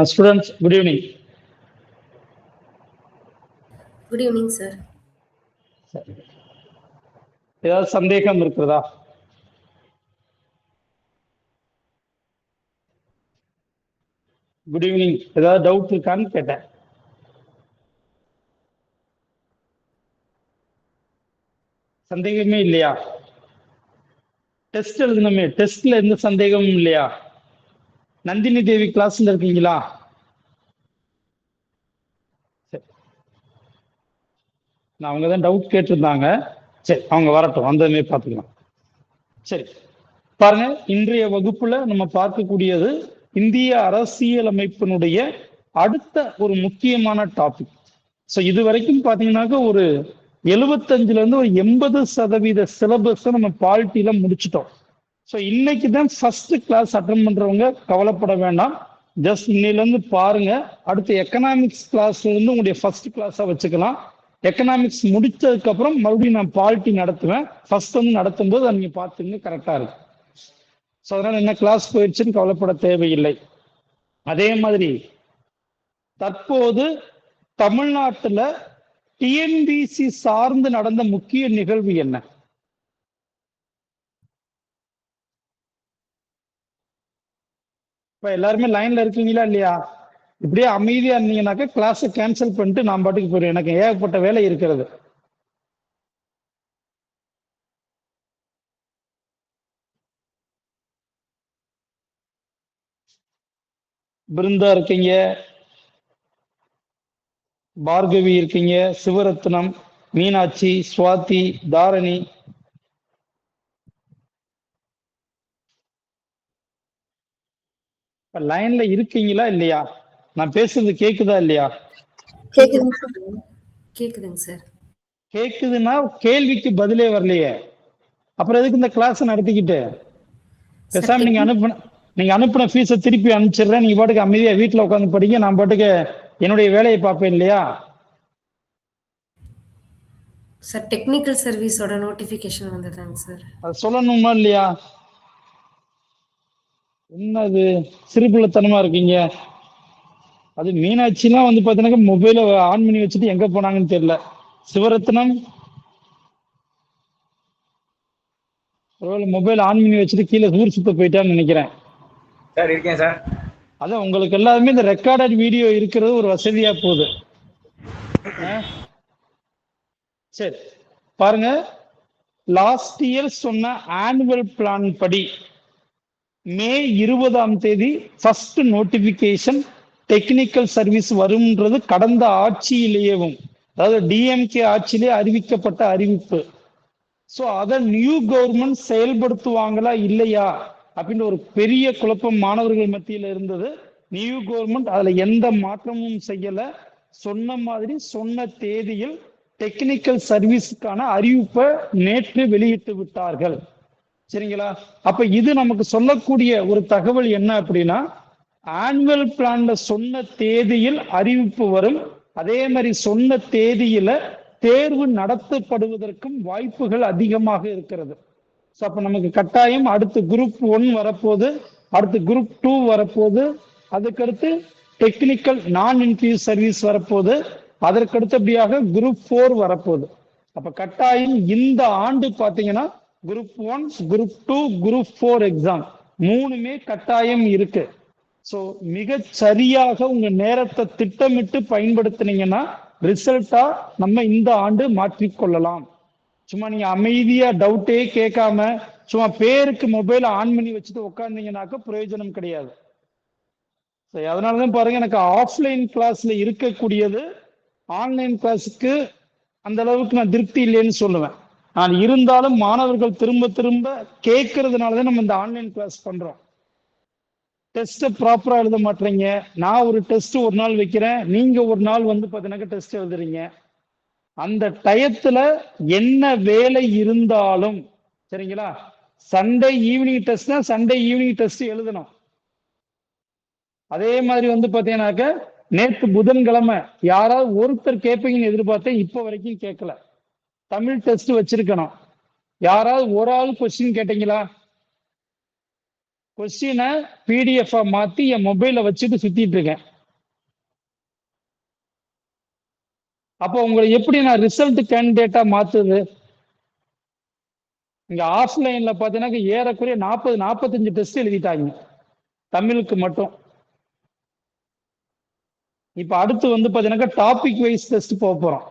Students, good evening. Good evening, sir. ஏதாவது சந்தேகம் இருக்கிறதா? Good evening. ஏதாவது டவுட் இருக்கான்னு கேட்டேன். சந்தேகமே இல்லையா? டெஸ்ட் எழுதணுமே, டெஸ்ட்ல எந்த சந்தேகமும் இல்லையா? நந்தினி தேவி கிளாஸ்ல இருக்கீங்களா? நான் அவங்க தான் டவுட் கேட்டிருந்தாங்க. சரி, அவங்க வரட்டும், வந்ததுமே பார்த்துக்கலாம். சரி, பாருங்க, இன்றைய வகுப்புல நம்ம பார்க்கக்கூடியது இந்திய அரசியலமைப்பினுடைய அடுத்த ஒரு முக்கியமான டாபிக். ஸோ இது வரைக்கும் பார்த்தீங்கன்னாக்க ஒரு 75ல இருந்து ஒரு 80% சிலபஸ் நம்ம பாலிட்டியில முடிச்சிட்டோம். ஸோ இன்னைக்கு தான் ஃபர்ஸ்ட் கிளாஸ் அட்டன் பண்றவங்க கவலைப்பட வேண்டாம். ஜஸ்ட் இன்னையில இருந்து பாருங்க. அடுத்து எக்கனாமிக்ஸ் கிளாஸ்ல இருந்து உங்களுடைய ஃபர்ஸ்ட் கிளாஸா வச்சுக்கலாம். எக்கனாமிக்ஸ் முடிச்சதுக்கு அப்புறம் மறுபடியும் நான் பாலிட்டி நடத்துவேன். ஃபர்ஸ்ட் வந்து நடத்தும் போது அதை நீங்க பார்த்துங்க, கரெக்டா இருக்கு. ஸோ அதனால என்ன கிளாஸ் போயிடுச்சுன்னு கவலைப்பட தேவையில்லை. அதே மாதிரி தற்போது தமிழ்நாட்டுல டிஎன்பிசி சார்ந்து நடந்த முக்கிய நிகழ்வு என்ன? இப்ப எல்லாருமே லைன்ல இருக்கீங்களா இல்லையா? இப்படியே அமைதியா இருந்தீங்கன்னாக்க கிளாஸை கேன்சல் பண்ணிட்டு நான் பாட்டுக்கு போயிடுவேன். எனக்கு ஏகப்பட்ட வேலை இருக்கிறது. பிருந்தா இருக்கீங்க, பார்கவி இருக்கீங்க, சிவரத்னம், மீனாட்சி, சுவாதி, தாரணி. லைன்ல இருக்கீங்களா இல்லையா? நான் பேசுறது கேக்குதா இல்லையா? கேக்குதுங்க சார். கேக்குதுன்னா கேள்விக்கு பதிலே வரலையே, அப்புறம் எதுக்கு இந்த கிளாஸ் நடத்திக்கிட்டு? பேசாம நீங்க அனுப்பின ஃபீஸை திருப்பி அனுப்பிச்சிடுறேன். நீங்க பாட்டுக்கு அமைதியா வீட்டுல உட்காந்து படிங்க, நான் பாட்டுக்கு என்னுடைய வேலையை பார்ப்பேன் இல்லையா? சார் டெக்னிக்கல் சர்வீஸோட நோட்டிபிகேஷன் வந்ததாங்க சார். அது சொல்லணுமா இல்லையா? என்னது சிறுபிள்ளைத்தனமா இருக்கீங்க? அது மீனாட்சிலாம் வந்து பாத்தீங்கன்னா மொபைல ஆன் பண்ணி வச்சுட்டு எங்க போனாங்கன்னு தெரியல. சிவரத்னம் மொபைல் ஆன் பண்ணி வச்சுட்டு கீழே ஊர் சுத்த போயிட்டான்னு நினைக்கிறேன். சார் இருக்கேன் சார். அதான் உங்களுக்கு எல்லாருமே இந்த ரெக்கார்டட் வீடியோ இருக்கிறது ஒரு வசதியா போகுது. சரி, பாருங்க, லாஸ்ட் இயர் சொன்ன ஆனுவல் பிளான் படி மே 20 ஃபர்ஸ்ட் நோட்டிபிகேஷன் டெக்னிக்கல் சர்வீஸ் வரும்ன்றது கடந்த ஆட்சியிலேயும், அதாவது டிஎம்கே ஆட்சியிலே அறிவிக்கப்பட்ட அறிவிப்பு. ஸோ அதை நியூ கவர்மெண்ட் செயல்படுத்துவாங்களா இல்லையா அப்படின்னு ஒரு பெரிய குழப்பம் மாணவர்கள் மத்தியில் இருந்தது. நியூ கவர்மெண்ட் அதுல எந்த மாற்றமும் செய்யல. சொன்ன மாதிரி சொன்ன தேதியில் டெக்னிக்கல் சர்வீஸுக்கான அறிவிப்பை நேற்று வெளியிட்டு விட்டார்கள். சரிங்களா? அப்ப இது நமக்கு சொல்லக்கூடிய ஒரு தகவல் என்ன அப்படின்னா, ஆனுவல் பிளான்ல சொன்ன தேதியில் அறிவிப்பு வரும். அதே மாதிரி சொன்ன தேதியில தேர்வு நடத்தப்படுவதற்கும் வாய்ப்புகள் அதிகமாக இருக்கிறது. அப்ப நமக்கு கட்டாயம் அடுத்து குரூப் 1 வரப்போகுது, அடுத்து குரூப் 2 வரப்போகுது, அதுக்கடுத்து டெக்னிக்கல் நான் இன்டர்வியூ சர்வீஸ் வரப்போகுது, அதற்கடுத்தபடியாக குரூப் 4 வரப்போகுது. அப்ப கட்டாயம் இந்த ஆண்டு பாத்தீங்கன்னா குரூப் 1, குரூப் 2, குரூப் 4 எக்ஸாம் மூணுமே கட்டாயம் இருக்கு. ஸோ மிக சரியாக உங்க நேரத்தை திட்டமிட்டு பயன்படுத்தினீங்கன்னா ரிசல்ட்டா நம்ம இந்த ஆண்டு மாற்றிக்கொள்ளலாம். சும்மா நீங்க அமைதியா டவுட்டே கேட்காம சும்மா பேருக்கு மொபைல் ஆன் பண்ணி வச்சுட்டு உட்கார்ந்தீங்கன்னாக்க பிரயோஜனம் கிடையாது. அதனாலதான் பாருங்க, எனக்கு ஆஃப்லைன் கிளாஸ்ல இருக்கக்கூடியது ஆன்லைன் கிளாஸுக்கு அந்த அளவுக்கு நான் திருப்தி இல்லைன்னு சொல்லுவேன். நான் இருந்தாலும் மாணவர்கள் திரும்ப திரும்ப கேட்கறதுனாலதான் நம்ம இந்த ஆன்லைன் கிளாஸ் பண்றோம். டெஸ்ட் ப்ராப்பரா எழுத மாட்டீங்க. நான் ஒரு டெஸ்ட் ஒரு நாள் வைக்கிறேன், நீங்க ஒரு நாள் வந்து பாத்தீங்கன்னா டெஸ்ட் எழுதுறீங்க. அந்த டயத்துல என்ன வேலை இருந்தாலும் சரிங்களா, சண்டே ஈவினிங் டெஸ்ட்னா சண்டே ஈவினிங் டெஸ்ட் எழுதணும். அதே மாதிரி வந்து பாத்தீங்கன்னாக்க நேற்று புதன்கிழமை யாராவது ஒருத்தர் கேட்பீங்கன்னு எதிர்பார்த்தேன், இப்ப வரைக்கும் கேட்கல. தமிழ் டெஸ்ட் வச்சிருக்கணும். யாராவது ஒரு ஆள் கொஸ்டின் கேட்டீங்களா? கொஸ்டினை PDF மாத்தி என் மொபைல வச்சுட்டு சுத்திட்டு இருக்கேன். அப்போ உங்களை எப்படி நான் ரிசல்ட் கேண்டிடேட்டா மாத்துது? இங்க ஆஃப்லைன்ல பாத்தீங்கன்னா ஏறக்குறைய 45 டெஸ்ட் எழுதிட்டாங்க தமிழுக்கு மட்டும். இப்ப அடுத்து வந்து பாத்தீங்கன்னா டாபிக் வைஸ் டெஸ்ட் போக போறோம்.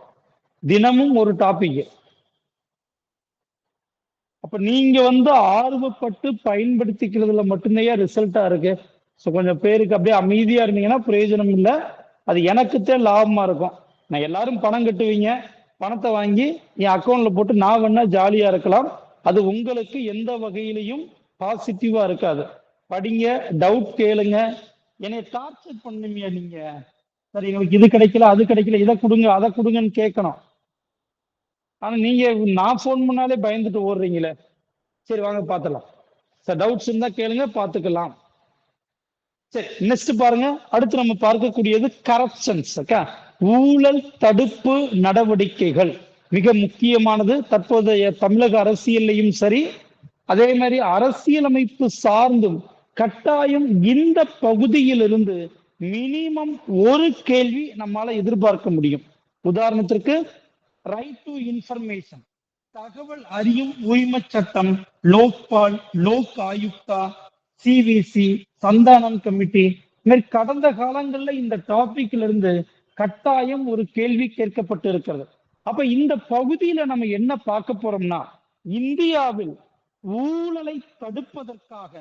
தினமும் ஒரு டாபிக். அப்ப நீங்க வந்து ஆர்வப்பட்டு பயன்படுத்திக்கிறதுல மட்டும்தான் ரிசல்ட்டா இருக்கு. ஸோ கொஞ்சம் பேருக்கு அப்படியே அமைதியா இருந்தீங்கன்னா பிரயோஜனம் இல்லை. அது எனக்குத்தான் லாபமா இருக்கும். நான் எல்லாரும் பணம் கட்டுவீங்க, பணத்தை வாங்கி என் அக்கௌண்ட்ல போட்டு நான் வேணா ஜாலியா இருக்கலாம். அது உங்களுக்கு எந்த வகையிலையும் பாசிட்டிவா இருக்காது. படிங்க, டவுட் கேளுங்க. என்னை டார்ச்சர் பண்ணுவீங்க நீங்க. சரி எங்களுக்கு இது கிடைக்கல, அது கிடைக்கல, இதை கொடுங்க, அதை கொடுங்கன்னு கேட்கணும். ஆனா நீங்க நான் போன் பண்ணாலே பயந்துட்டு ஓடுறீங்களே. சரி வாங்க பார்த்துலாம். சார் டவுட்ஸ் இருந்தா கேளுங்க, பார்த்துக்கலாம். சரி நெக்ஸ்ட் பாருங்க. அடுத்து நம்ம பார்க்கக்கூடியது கரப்ஷன்ஸ். ஊழல் தடுப்பு நடவடிக்கைகள் மிக முக்கியமானது. தற்போதைய தமிழக அரசியல்லையும் சரி, அதே மாதிரி அரசியலமைப்பு சார்ந்தும் கட்டாயம் இந்த பகுதியிலிருந்து மினிமம் ஒரு கேள்வி நம்மால எதிர்பார்க்க முடியும். உதாரணத்திற்கு ரைட் டு இன்ஃபர்மேஷன், தகவல் அறியும் உரிமை சட்டம், லோக்பால், லோக் ஆயுக்தா, சிவிசி, சந்தானம் கமிட்டி, கடந்த காலங்கள்ல இந்த டாபிக்ல இருந்து கட்டாயம் ஒரு கேள்வி கேட்கப்பட்டு இருக்கிறது. அப்ப இந்த பகுதியில நம்ம என்ன பார்க்க போறோம்னா, இந்தியாவில் ஊழலை தடுப்பதற்காக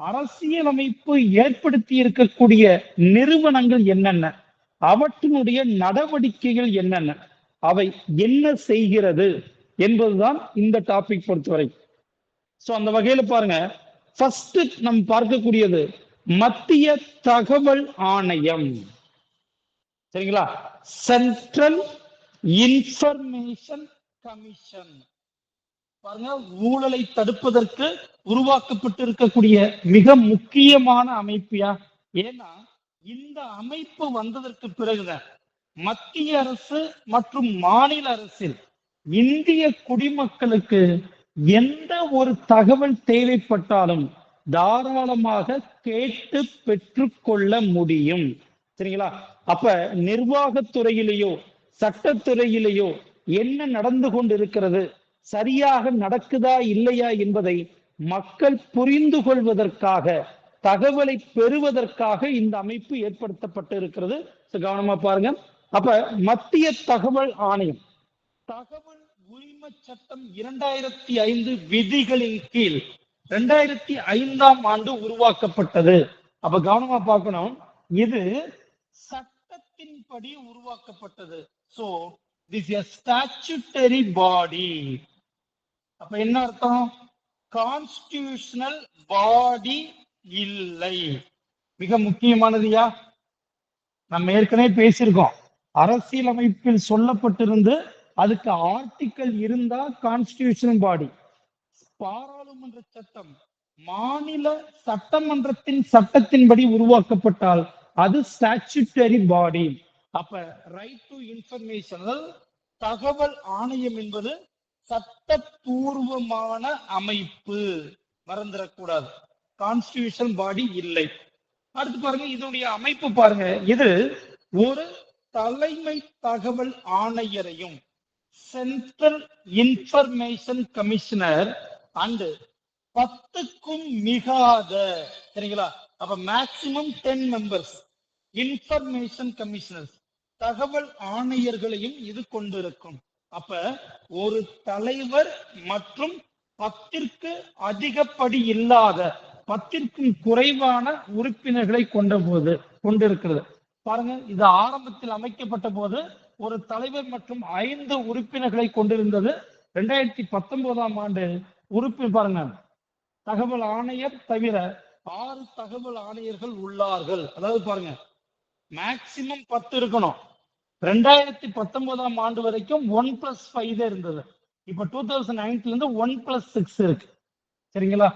அரசியலமைப்பு ஏற்படுத்தி இருக்கக்கூடிய நிறுவனங்கள் என்னென்ன, அவற்றினுடைய நடவடிக்கைகள் என்னென்ன, அவை என்ன செய்கிறது என்பதுதான் இந்த டாபிக் பொறுத்தவரை. சோ அந்த வகையில பாருங்க, ஃபர்ஸ்ட் நம்ம பார்க்கக்கூடியது மத்திய தகவல் ஆணையம். சரிங்களா? Central information commission. பாருங்க, ஊழலை தடுப்பதற்கு உருவாக்கப்பட்டு இருக்கக்கூடிய மிக முக்கியமான அமைப்பியா. ஏன்னா இந்த அமைப்பு வந்ததற்கு பிறகுதான் மத்திய அரசு மற்றும் மாநில அரசில் இந்திய குடிமக்களுக்கு எந்த ஒரு தகவல் தேவைப்பட்டாலும் தாராளமாக கேட்டு பெற்றுக்கொள்ள முடியும். சரிங்களா? அப்ப நிர்வாகத்துறையிலேயோ சட்டத்துறையிலேயோ என்ன நடந்து கொண்டிருக்கிறது, சரியாக நடக்குதா இல்லையா என்பதை மக்கள் புரிந்து கொள்வதற்காக, தகவலை பெறுவதற்காக இந்த அமைப்பு ஏற்படுத்தப்பட்டு இருக்கிறது. கவனமா பாருங்க. அப்ப மத்திய தகவல் ஆணையம் தகவல் உரிமை சட்டம் 2005 விதிகளின் கீழ் 2005ஆம் ஆண்டு உருவாக்கப்பட்டது. அப்ப கவனமா பார்க்கணும், இது சட்டத்தின்படி உருவாக்கப்பட்டது. So this is a statutory body. அப்ப என்ன அர்த்தம்? கான்ஸ்டிடியூஷனல் பாடி இல்லை. மிக முக்கியமானதுயா. நம்ம ஏற்கனவே பேசியிருக்கோம், அரசியலமைப்பில் சொல்லப்பட்டிருந்து அதுக்கு ஆர்டிக்கல் இருந்தா கான்ஸ்டிடியூஷனல் பாடி. பாராளுமன்ற சட்டம் மாநில சட்டமன்றத்தின் சட்டத்தின்படி உருவாக்கப்பட்டால் அது ஸ்டாச்சுட்டரி பாடி. அப்ப ரைட் டு இன்ஃபர்மேஷன் தகவல் ஆணையம் என்பது சட்டபூர்வமான அமைப்பு, மறந்துடக்கூடாது. கான்ஸ்டிடியூஷன் பாடி இல்லை. அடுத்து பாருங்க, இதனுடைய அமைப்பு பாருங்க. இது ஒரு தலைமை தகவல் ஆணையரையும் சென்ட்ரல் இன்ஃபர்மேஷன் கமிஷனர் அண்ட் 10க்கும் மிகாத, சரிங்களா? அப்ப மேக்சிமம் 10 மெம்பர்ஸ் இன்ஃபர்மேஷன் கமிஷனர்ஸ், தகவல் ஆணையர்களையும் இது கொண்டிருக்கும். அப்ப ஒரு தலைவர் மற்றும் 10ற்கு அதிகப்படி இல்லாத 10க்கும் குறைவான உறுப்பினர்களை கொண்டிருக்கிறது. பாருங்க, இது ஆரம்பத்தில் அமைக்கப்பட்ட போது ஒரு தலைவர் மற்றும் 5 உறுப்பினர்களை கொண்டிருந்தது. 2019ஆம் ஆண்டு உறுப்பினர் பாருங்க, தகவல் ஆணையர் தவிர 6 தகவல் ஆணையர்கள் உள்ளார்கள். அதாவது பாருங்க, மேக்சிமம் 10 இருக்கணும். 2019ஆம் ஆண்டு வரைக்கும் 1+5 இருந்தது. இப்ப 2019 இருந்து 1+6 இருக்கு. சரிங்களா?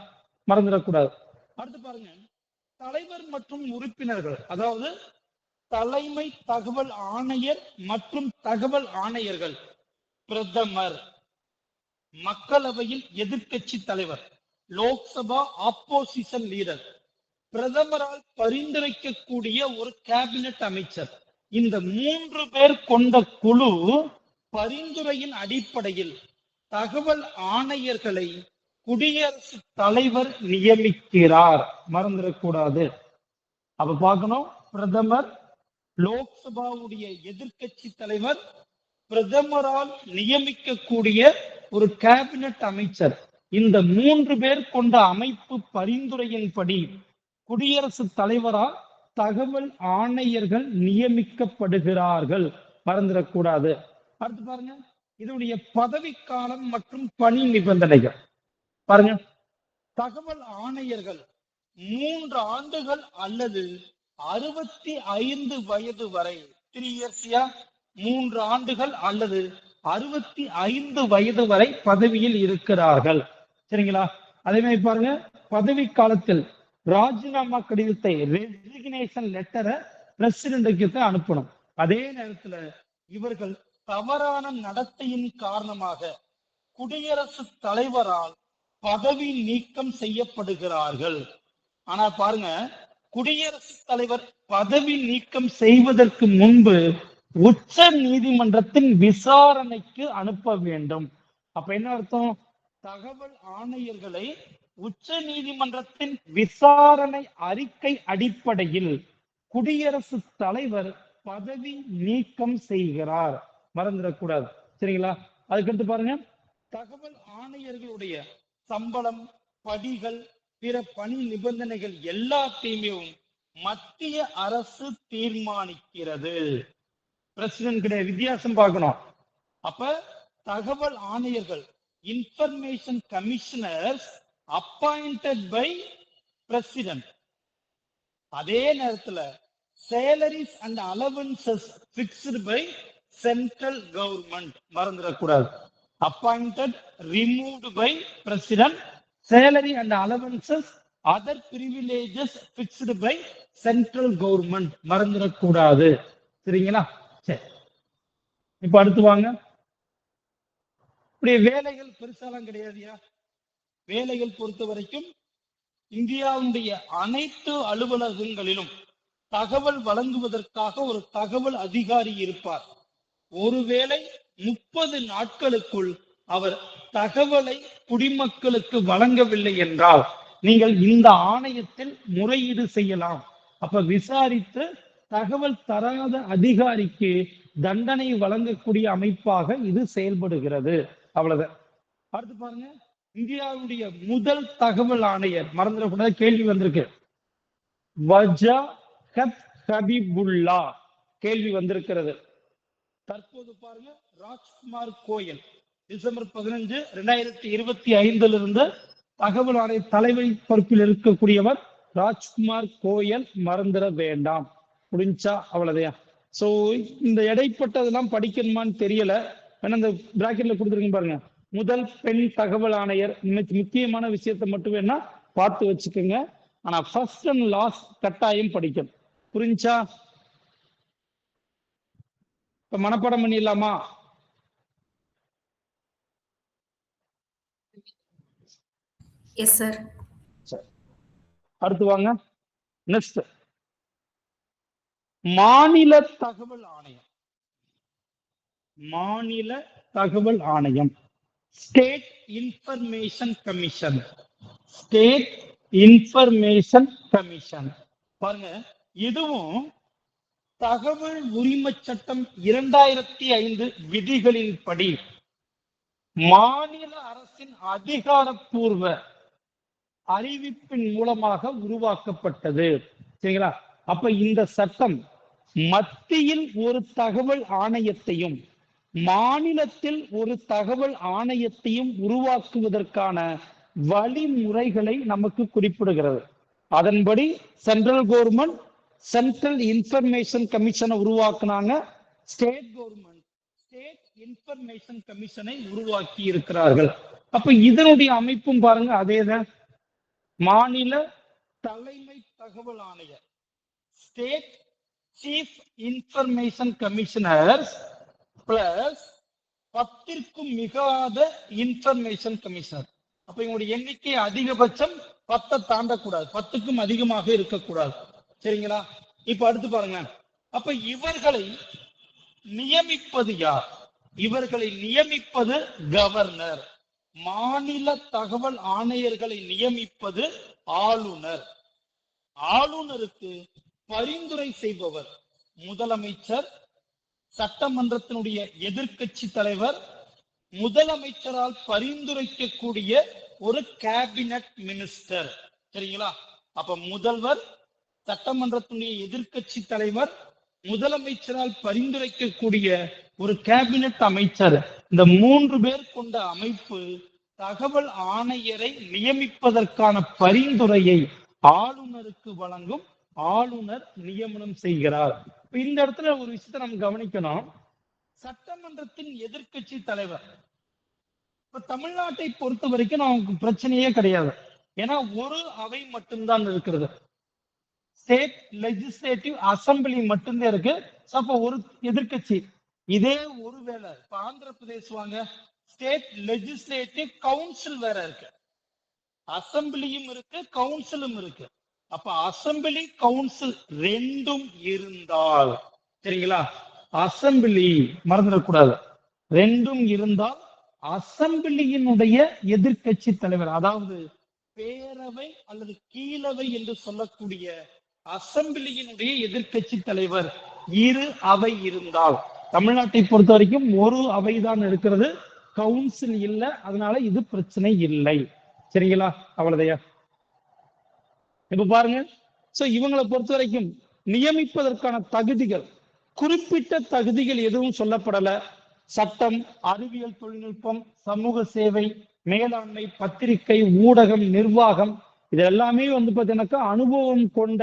மறந்துடக்கூடாது. அடுத்து பாருங்க, தலைவர் மற்றும் உறுப்பினர்கள், அதாவது தலைமை தகவல் ஆணையர் மற்றும் தகவல் ஆணையர்கள், பிரதமர், மக்களவையில் எதிர்க்கட்சி தலைவர், லோக்சபா ஆப்போசிஷன் லீடர், பிரதமரால் பரிந்துரைக்கக்கூடிய ஒரு கேபினெட் அமைச்சர். இந்த 3 பேர் கொண்ட குழு பரிந்துரையின் அடிப்படையில் தகவல் ஆணையர்களை குடியரசுத் தலைவர் நியமிக்கிறார். மறந்துடக்கூடாது. அப்ப பார்க்கணும், பிரதமர், லோக்சபாவுடைய எதிர்க்கட்சி தலைவர், பிரதமரால் நியமிக்கக்கூடிய ஒரு கேபினெட் அமைச்சர். இந்த 3 பேர் கொண்ட அமைப்பு பரிந்துரையின்படி குடியரசுத் தலைவரால் தகவல் ஆணையர்கள் நியமிக்கப்படுகிறார்கள். மறந்துடக்கூடாது. அடுத்து பாருங்க, இதனுடைய பதவிக்காலம் மற்றும் பணி நிபந்தனைகள் பாருங்க. தகவல் ஆணையர்கள் 3 ஆண்டுகள் அல்லது 65 வயது வரை, 3 years, 3 ஆண்டுகள் அல்லது 65 வயது வரை பதவியில் இருக்கிறார்கள். சரிங்களா? அதே மாதிரி பாருங்க, பதவி காலத்தில் ராஜினாமா கடிதத்தை, ரெசிக்னேஷன் லெட்டரை பிரசிடென்ட்க்கு தான் அனுப்பணும். அதே நேரத்தில் இவர்கள் தவறான நடத்தையின் காரணமாக குடியரசுத் தலைவரால் பதவி நீக்கம் செய்யப்படுகிறார்கள். ஆனா பாருங்க, குடியரசுத் தலைவர் பதவி நீக்கம் செய்வதற்கு முன்பு உச்ச நீதிமன்றத்தின் விசாரணைக்கு அனுப்ப வேண்டும். அப்ப என்ன அர்த்தம்? தகவல் ஆணையர்களை உச்ச நீதிமன்றத்தின் விசாரணை அறிக்கை அடிப்படையில் குடியரசுத் தலைவர் பதவி நீக்கம் செய்கிறார். மறந்துடக்கூடாது. சரிங்களா? அதுக்கடுத்து பாருங்க, தகவல் ஆணையர்களுடைய சம்பளம், படிகள், பிற பணி நிபந்தனைகள் எல்லாத்தையுமே மத்திய அரசு தீர்மானிக்கிறது. பிரசிடென்ட் கிடையாது. வித்தியாசம் பார்க்கணும். அப்ப தகவல் ஆணையர்கள், information commissioners appointed by president. அதே நேரத்தில் salaries and allowances fixed by central government. மறந்துடக்கூடாது. appointed, removed by president, salary and allowances, other privileges fixed by central government. மறந்துடக்கூடாது. சரிங்களா? சரி, இப்ப அடுத்து வாங்க. இப்படி வேலைகள் பெருசாலாம் கிடையாதுயா. வேலைகள் பொறுத்த வரைக்கும் இந்தியாவுடைய அனைத்து அலுவலகங்களிலும் தகவல் வழங்குவதற்காக ஒரு தகவல் அதிகாரி இருப்பார். ஒருவேளை 30 நாட்களுக்குள் அவர் தகவலை குடிமக்களுக்கு வழங்கவில்லை என்றால் நீங்கள் இந்த ஆணையத்தில் முறையீடு செய்யலாம். அப்ப விசாரித்து தகவல் தராத அதிகாரிக்கு தண்டனை வழங்கக்கூடிய அமைப்பாக இது செயல்படுகிறது. அவ்வளவுதான். அடுத்து பாருங்க, இந்தியாவுடைய முதல் தகவல் ஆணையர், மறந்துடக்கூடாது, கேள்வி வந்திருக்கு, வஜாஹத் ஹபீபுல்லா கேள்வி வந்திருக்கிறது. தற்போது பாருங்க, ராஜ்குமார் கோயல் டிசம்பர் 15, 2025 தகவல் ஆணைய தலைமை பொறுப்பில் இருக்கக்கூடியவர் ராஜ்குமார் கோயல். மறந்துட வேண்டாம். முடிஞ்சா அவ்வளவுதான். சோ இந்த இடைப்பட்டதெல்லாம் படிக்கணுமான்னு தெரியல. வேணா இந்த பிராக்கெட்ல கொடுத்துருக்கீங்க பாருங்க, முதல் பெண் தகவல் ஆணையர். முக்கியமான விஷயத்தை மட்டும் வேணா பார்த்து வச்சுக்கோங்க. ஆனா ஃபர்ஸ்ட் அண்ட் லாஸ்ட் கட்டாயம் படிக்கணும். புரிஞ்சா? இப்ப மனப்பாடம் பண்ணிடலாமா? Yes sir. அடுத்து வாங்க. நெக்ஸ்ட், மாநில தகவல் ஆணையம். மாநில தகவல் ஆணையம், state information commission. State information commission பாருங்க, இதுவும் தகவல் உரிமை சட்டம் 2005 விதிகளின்படி மாநில அரசின் அதிகாரப்பூர்வ அறிவிப்பின் மூலமாக உருவாக்கப்பட்டது. சரிங்களா? அப்ப இந்த சட்டம் மத்தியில் ஒரு தகவல் ஆணையத்தையும் மாநிலத்தில் ஒரு தகவல் ஆணையத்தையும் உருவாக்குவதற்கான வழிமுறைகளை நமக்கு குறிப்பிடுகிறது. அதன்படி சென்ட்ரல் கவர்மெண்ட் சென்ட்ரல் இன்ஃபர்மேஷன் கமிஷனை உருவாக்குனாங்க. ஸ்டேட் கவர்மெண்ட் ஸ்டேட் இன்ஃபர்மேஷன் கமிஷனை உருவாக்கி இருக்கிறார்கள். அப்ப இதனுடைய அமைப்பும் பாருங்க அதேதான். மாநில தலைமை தகவல் ஆணையர், state chief information commissioners plus 10க்கும் மிகாத இன்ஃபர்மேஷன் கமிஷனர். அப்ப இவங்களுடைய எண்ணிக்கை அதிகபட்சம் 10 தாண்டக்கூடாது, 10க்கும் அதிகமாக இருக்கக்கூடாது. சரிங்களா? இப்ப அடுத்து பாருங்க. அப்ப இவர்களை நியமிப்பது யார்? இவர்களை நியமிப்பது கவர்னர். மாநில தகவல் ஆணையர்களை நியமிப்பது ஆளுநர். ஆளுநருக்கு பரிந்துரை செய்பவர் முதலமைச்சர், சட்டமன்றத்தினுடைய எதிர்க்கட்சி தலைவர், முதலமைச்சரால் பரிந்துரைக்கக்கூடிய ஒரு கேபினட் மினிஸ்டர். சரிங்களா? அப்ப முதல்வர், சட்டமன்றத்தினுடைய எதிர்க்கட்சி தலைவர், முதலமைச்சரால் பரிந்துரைக்கக்கூடிய ஒரு கேபினட் அமைச்சர். இந்த 3 பேர் கொண்ட அமைப்பு தகவல் ஆணையரை நியமிப்பதற்கான பரிந்துரையை ஆளுநருக்கு வழங்கும். ஆளுநர் நியமனம் செய்கிறார். இந்த இடத்துல ஒரு விஷயத்தை நம்ம கவனிக்கணும். சட்டமன்றத்தின் எதிர்க்கட்சி தலைவர், இப்ப தமிழ்நாட்டை பொறுத்த வரைக்கும் நமக்கு பிரச்சனையே கிடையாது. ஏன்னா ஒரு அவை மட்டும்தான் இருக்கிறது. ஸ்டேட் லெஜிஸ்லேட்டிவ் அசம்பிளி மட்டும்தான் இருக்கு. அப்ப ஒரு எதிர்க்கட்சி. இதே ஒருவேளை இப்ப ஆந்திர பிரதேஷ் வாங்க, ஸ்டேட் லெஜிஸ்லேட்டிவ் கவுன்சில் வேற இருக்கு, அசம்பிளியும் இருக்கு, கவுன்சிலும் இருக்கு. அப்ப அசம்பிளி கவுன்சில் ரெண்டும் இருந்தால், சரிங்களா, அசம்பிளி மறந்துடக்கூடாது, ரெண்டும் இருந்தால் அசம்பிளியினுடைய எதிர்க்கட்சி தலைவர், அதாவது பேரவை அல்லது கீழவை என்று சொல்லக்கூடிய அசம்பிளியினுடைய எதிர்க்கட்சி தலைவர், இரு அவை இருந்தால், தமிழ்நாட்டை பொறுத்த வரைக்கும் ஒரு அவைதான் இருக்கிறது, கவுன்சில் இல்ல, அதனால இது பிரச்சனை இல்லை. சரிங்களா? அவ்வளவுதையா? இப்ப பாருங்க. சோ இவங்களை பொறுத்த வரைக்கும் நியமிப்பதற்கான தகுதிகள், குறிப்பிட்ட தகுதிகள் எதுவும் சொல்லப்படல. சட்டம், அறிவியல் தொழில்நுட்பம், சமூக சேவை, மேலாண்மை, பத்திரிகை, ஊடகம், நிர்வாகம், இது எல்லாமே பாத்தீங்கன்னாக்கா அனுபவம் கொண்ட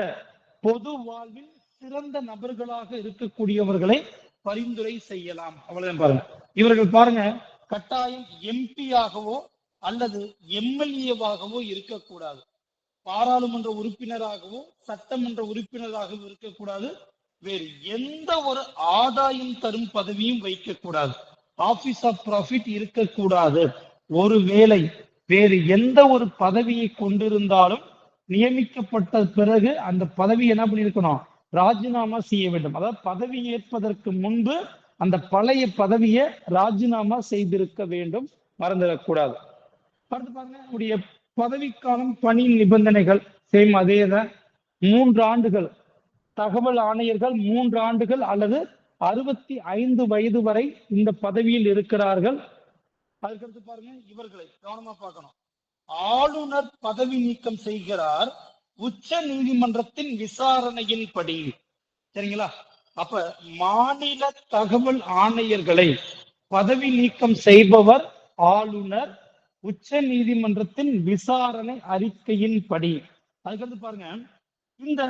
பொது வாழ்வில் சிறந்த நபர்களாக இருக்கக்கூடியவர்களை பரிந்துரை செய்யலாம். அவ்வளவுதான். பாருங்க, இவர்கள் பாருங்க கட்டாயம் எம்பி ஆகவோ அல்லது எம்எல்ஏவாகவோ இருக்கக்கூடாது, பாராளுமன்ற உறுப்பினராகவோ சட்டமன்ற உறுப்பினராகவோ இருக்கக்கூடாது, வேறு எந்த ஒரு ஆதாயம் தரும் பதவியும் வைக்கக்கூடாது, ஆபீஸ் ஆஃப் ப்ராஃபிட் இருக்கக்கூடாது. ஒருவேளை வேறு எந்த ஒரு பதவியை கொண்டிருந்தாலும் நியமிக்கப்பட்ட பிறகு அந்த பதவி என்ன பண்ணிருக்கணும், ராஜினாமா செய்ய வேண்டும். அதாவது பதவி ஏற்பதற்கு முன்பு அந்த பழைய பதவியை ராஜினாமா செய்திருக்க வேண்டும், மறந்துடக்கூடாது. அடுத்து பாருங்க, உடைய பதவிக்காலம், பணி நிபந்தனைகள் சேம் அதேதான். 3 ஆண்டுகள் தகவல் ஆணையர்கள் 3 ஆண்டுகள் அல்லது 65 வயது வரை இந்த பதவியில் இருக்கிறார்கள். அதுக்கடுத்து பாருங்க, இவர்களை கவனமா பார்க்கணும். ஆளுநர் பதவி நீக்கம் செய்கிறார் உச்ச நீதிமன்றத்தின் விசாரணையின் படி. சரிங்களா? அப்ப மாநில தகவல் ஆணையர்களை பதவி நீக்கம் செய்பவர் ஆளுநர், உச்ச நீதிமன்றத்தின் விசாரணை அறிக்கையின் படி. அதுக்கடுத்து பாருங்க, இந்த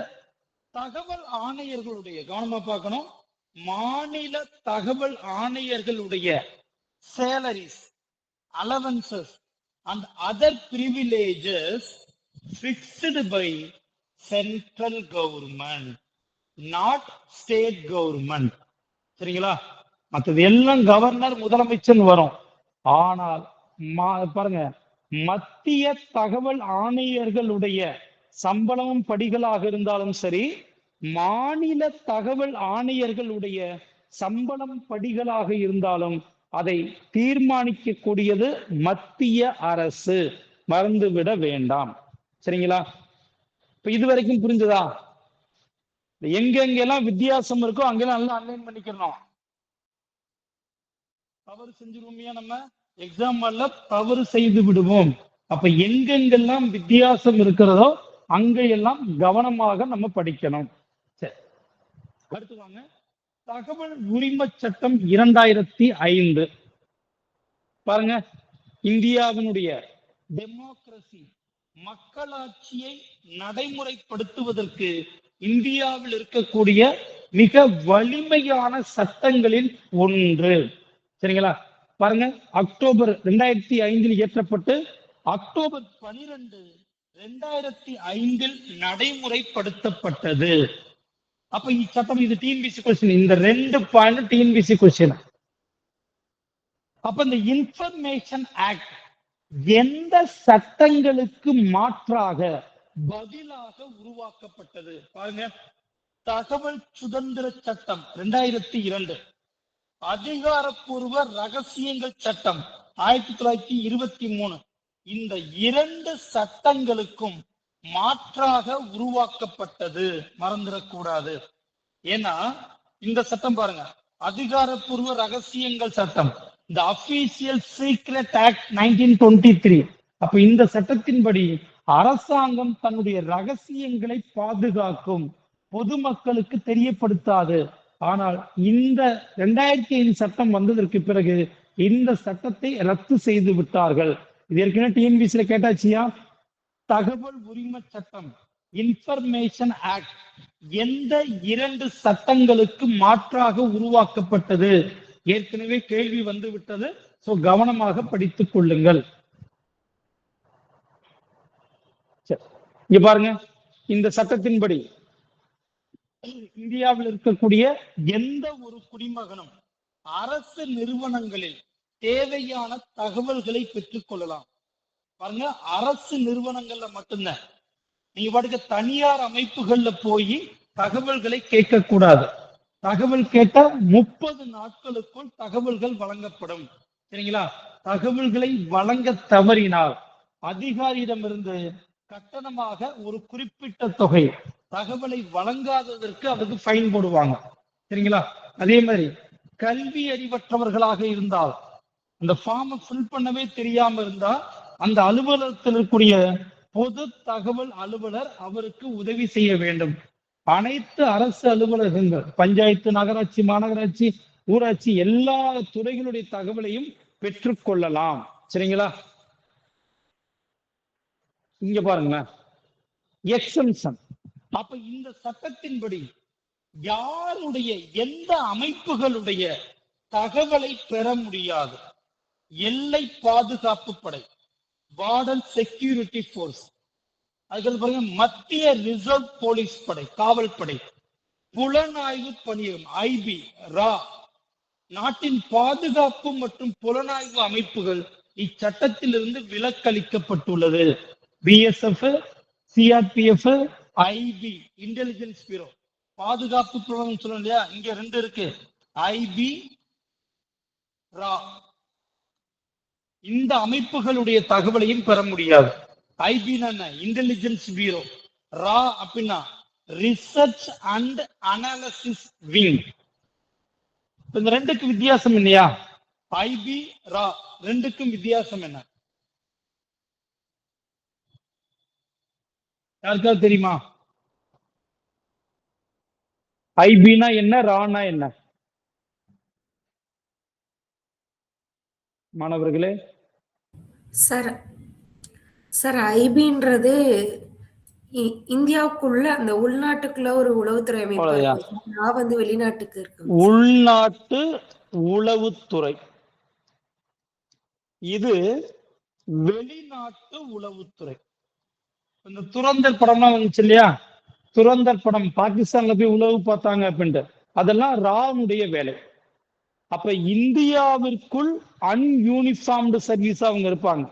தகவல் ஆணையர்களுடைய கவனமா பார்க்கணும், மாநில தகவல் ஆணையர்களுடைய salaries, allowances and other privileges fixed by central government, not state government. சரிங்களா? மற்றது எல்லாம் கவர்னர், முதலமைச்சர் வரும். ஆனால் பாருங்க, மத்திய தகவல் ஆணையர்களுடைய சம்பளமும் படிகளாக இருந்தாலும் சரி, மாநில தகவல் ஆணையர்களுடைய சம்பளம் படிகளாக இருந்தாலும் அதை தீர்மானிக்கக்கூடியது மத்திய அரசு, மறந்துவிட வேண்டாம். சரிங்களா? இப்ப இதுவரைக்கும் புரிஞ்சதா? எங்கெங்கெல்லாம் வித்தியாசம் இருக்கோ அங்கெல்லாம் நல்லா அன்லைன் பண்ணிக்கணும். தவறு செஞ்சிருவோமையா, நம்ம எக்ஸாம் ஹால்ல தவறு செய்து விடுவோம். அப்ப எங்கெங்கெல்லாம் வித்தியாசம் இருக்கிறதோ அங்கெல்லாம் கவனமாக நம்ம படிக்கணும். சரி, அடுத்து வாங்க. தகவல் உரிமை சட்டம் 2005. பாருங்க, இந்தியாவினுடைய டெமோக்ரசி, மக்களாட்சியை நடைமுறைப்படுத்துவதற்கு இந்தியாவில் இருக்கக்கூடிய மிக வலிமையான சட்டங்களில் ஒன்று. சரிங்களா? பாருங்க, அக்டோபர் 2005 இயற்றப்பட்டு அக்டோபர் 12, 2005 நடைமுறைப்படுத்தப்பட்டது. அப்ப இச்சட்டம், இது டிஎன்பிசி கொஸ்டின், இந்த 2 பாயிண்ட் டிஎன்பிசி கொஸ்டின். அப்ப இந்த இன்ஃபர்மேஷன் ஆக்ட் எந்த சட்டங்களுக்கு மாற்றாக பதிலாக உருவாக்கப்பட்டது? பாருங்க, தகவல் சுதந்திர சட்டம் 2002, அதிகாரப்பூர்வ ரகசியங்கள் சட்டம் 1923. இந்த 2 சட்டங்களுக்கும் மாற்றாக உருவாக்கப்பட்டது. மறந்துடக்கூடாது. ஏன்னா இந்த சட்டம் பாருங்க, அதிகாரப்பூர்வ ரகசியங்கள் சட்டம், இந்த அபிஷியல் சீக்ரெட் ஆக்ட் 1923. அப்ப இந்த சட்டத்தின்படி அரசாங்கம் தன்னுடைய ரகசியங்களை பாதுகாக்கும், பொதுமக்களுக்கு தெரியப்படுத்தாது. ஆனால் இந்த 2005 சட்டம் வந்ததற்கு பிறகு இந்த சட்டத்தை ரத்து செய்து விட்டார்கள். இது ஏற்கனவே டிஎன்பிசில கேட்டாச்சியா? தகவல் உரிமை சட்டம், இன்ஃபர்மேஷன் ஆக்ட், எந்த 2 சட்டங்களுக்கு மாற்றாக உருவாக்கப்பட்டது? ஏற்கனவே கேள்வி வந்து விட்டது. சோ கவனமாக படித்துக் கொள்ளுங்கள். இங்க பாருங்க, இந்த சட்டத்தின்படி இந்தியாவில் இருக்கக்கூடிய எந்த ஒரு குடிமகனும் அரசு நிறுவனங்களில் தேவையான தகவல்களை பெற்றுக் கொள்ளலாம். பாருங்க, அரசு நிறுவனங்கள்ல மட்டும்தான். நீங்க பாட்டுக்கு தனியார் அமைப்புகள்ல போய் தகவல்களை கேட்க கூடாது. தகவல் கேட்டா 30 நாட்களுக்குள் தகவல்கள் வழங்கப்படும். சரிங்களா? தகவல்களை வழங்க தவறினால் அதிகாரியிடமிருந்து கட்டணமாக ஒரு குறிப்பிட்ட தொகை, தகவலை வழங்காததற்கு அதுக்கு ஃபைன் போடுவாங்க. சரிங்களா? அதே மாதிரி கல்வி அறிவற்றவர்களாக இருந்தால், அந்த ஃபார்மை ஃபில் பண்ணவே தெரியாம இருந்தா, அந்த அலுவலகத்தில் இருக்கக்கூடிய பொது தகவல் அலுவலர் அவருக்கு உதவி செய்ய வேண்டும். அனைத்து அரசு அலுவலகங்கள், பஞ்சாயத்து, நகராட்சி, மாநகராட்சி, ஊராட்சி, எல்லா துறைகளுடைய தகவலையும் பெற்றுக் கொள்ளலாம். சரிங்களா? இங்க பாருங்களேன், எக்ஸம்ஷன். அப்ப இந்த சட்டத்தின்படி யாருடைய, எந்த அமைப்புகளுடைய தகவலை பெற முடியாது? எல்லை பாதுகாப்பு படை, பார்டர் செக்யூரிட்டி போர்ஸ், அதுக்கு பாருங்க மத்திய ரிசர்வ் போலீஸ் படை, காவல் படை, புலனாய்வு பணியகம் ஐபி, ரா, நாட்டின் பாதுகாப்பு மற்றும் புலனாய்வு அமைப்புகள் இச்சட்டத்திலிருந்து விலக்களிக்கப்பட்டுள்ளது. BSF, CRPF, IB, intelligence bureau, பாதுகாப்பு புலனாய்வு சொல்லணும் இல்லையா? இங்க 2 இருக்கு, ஐபி, ரா. இந்த அமைப்புகளுடைய தகவலையும் பெற முடியாது. ஐபினா என்ன? Intelligence bureau. ரா அப்படின்னா ரிசர்ச் அண்ட் அனாலிசிஸ் விங். இந்த 2க்கு வித்தியாசம் இல்லையா? ஐபி, ரா, 2க்கும் வித்தியாசம் என்ன? யாருக்காவது தெரியுமா? ஐபினா என்ன, ரானா என்ன? மாணவர்களே, சார் சார் ஐபின்றது இந்தியாவுக்குள்ள, அந்த உள்நாட்டுக்குள்ள ஒரு உளவுத்துறை அமைப்பு இருக்கு. நான் வந்து வெளிநாட்டுக்கு இருக்கு. உள்நாட்டு உளவுத்துறை, இது வெளிநாட்டு உளவுத்துறை. இந்த துரந்தர் படம்லாம் வந்துச்சு இல்லையா? துரந்தர் படம், பாகிஸ்தான்ல போய் உளவு பார்த்தாங்க அப்படின்ட்டு, அதெல்லாம் ராவுடைய வேலை. அப்ப இந்தியாவிற்குள் அன்யூனிஃபார்ம்டு சர்வீஸ் அவங்க இருப்பாங்க.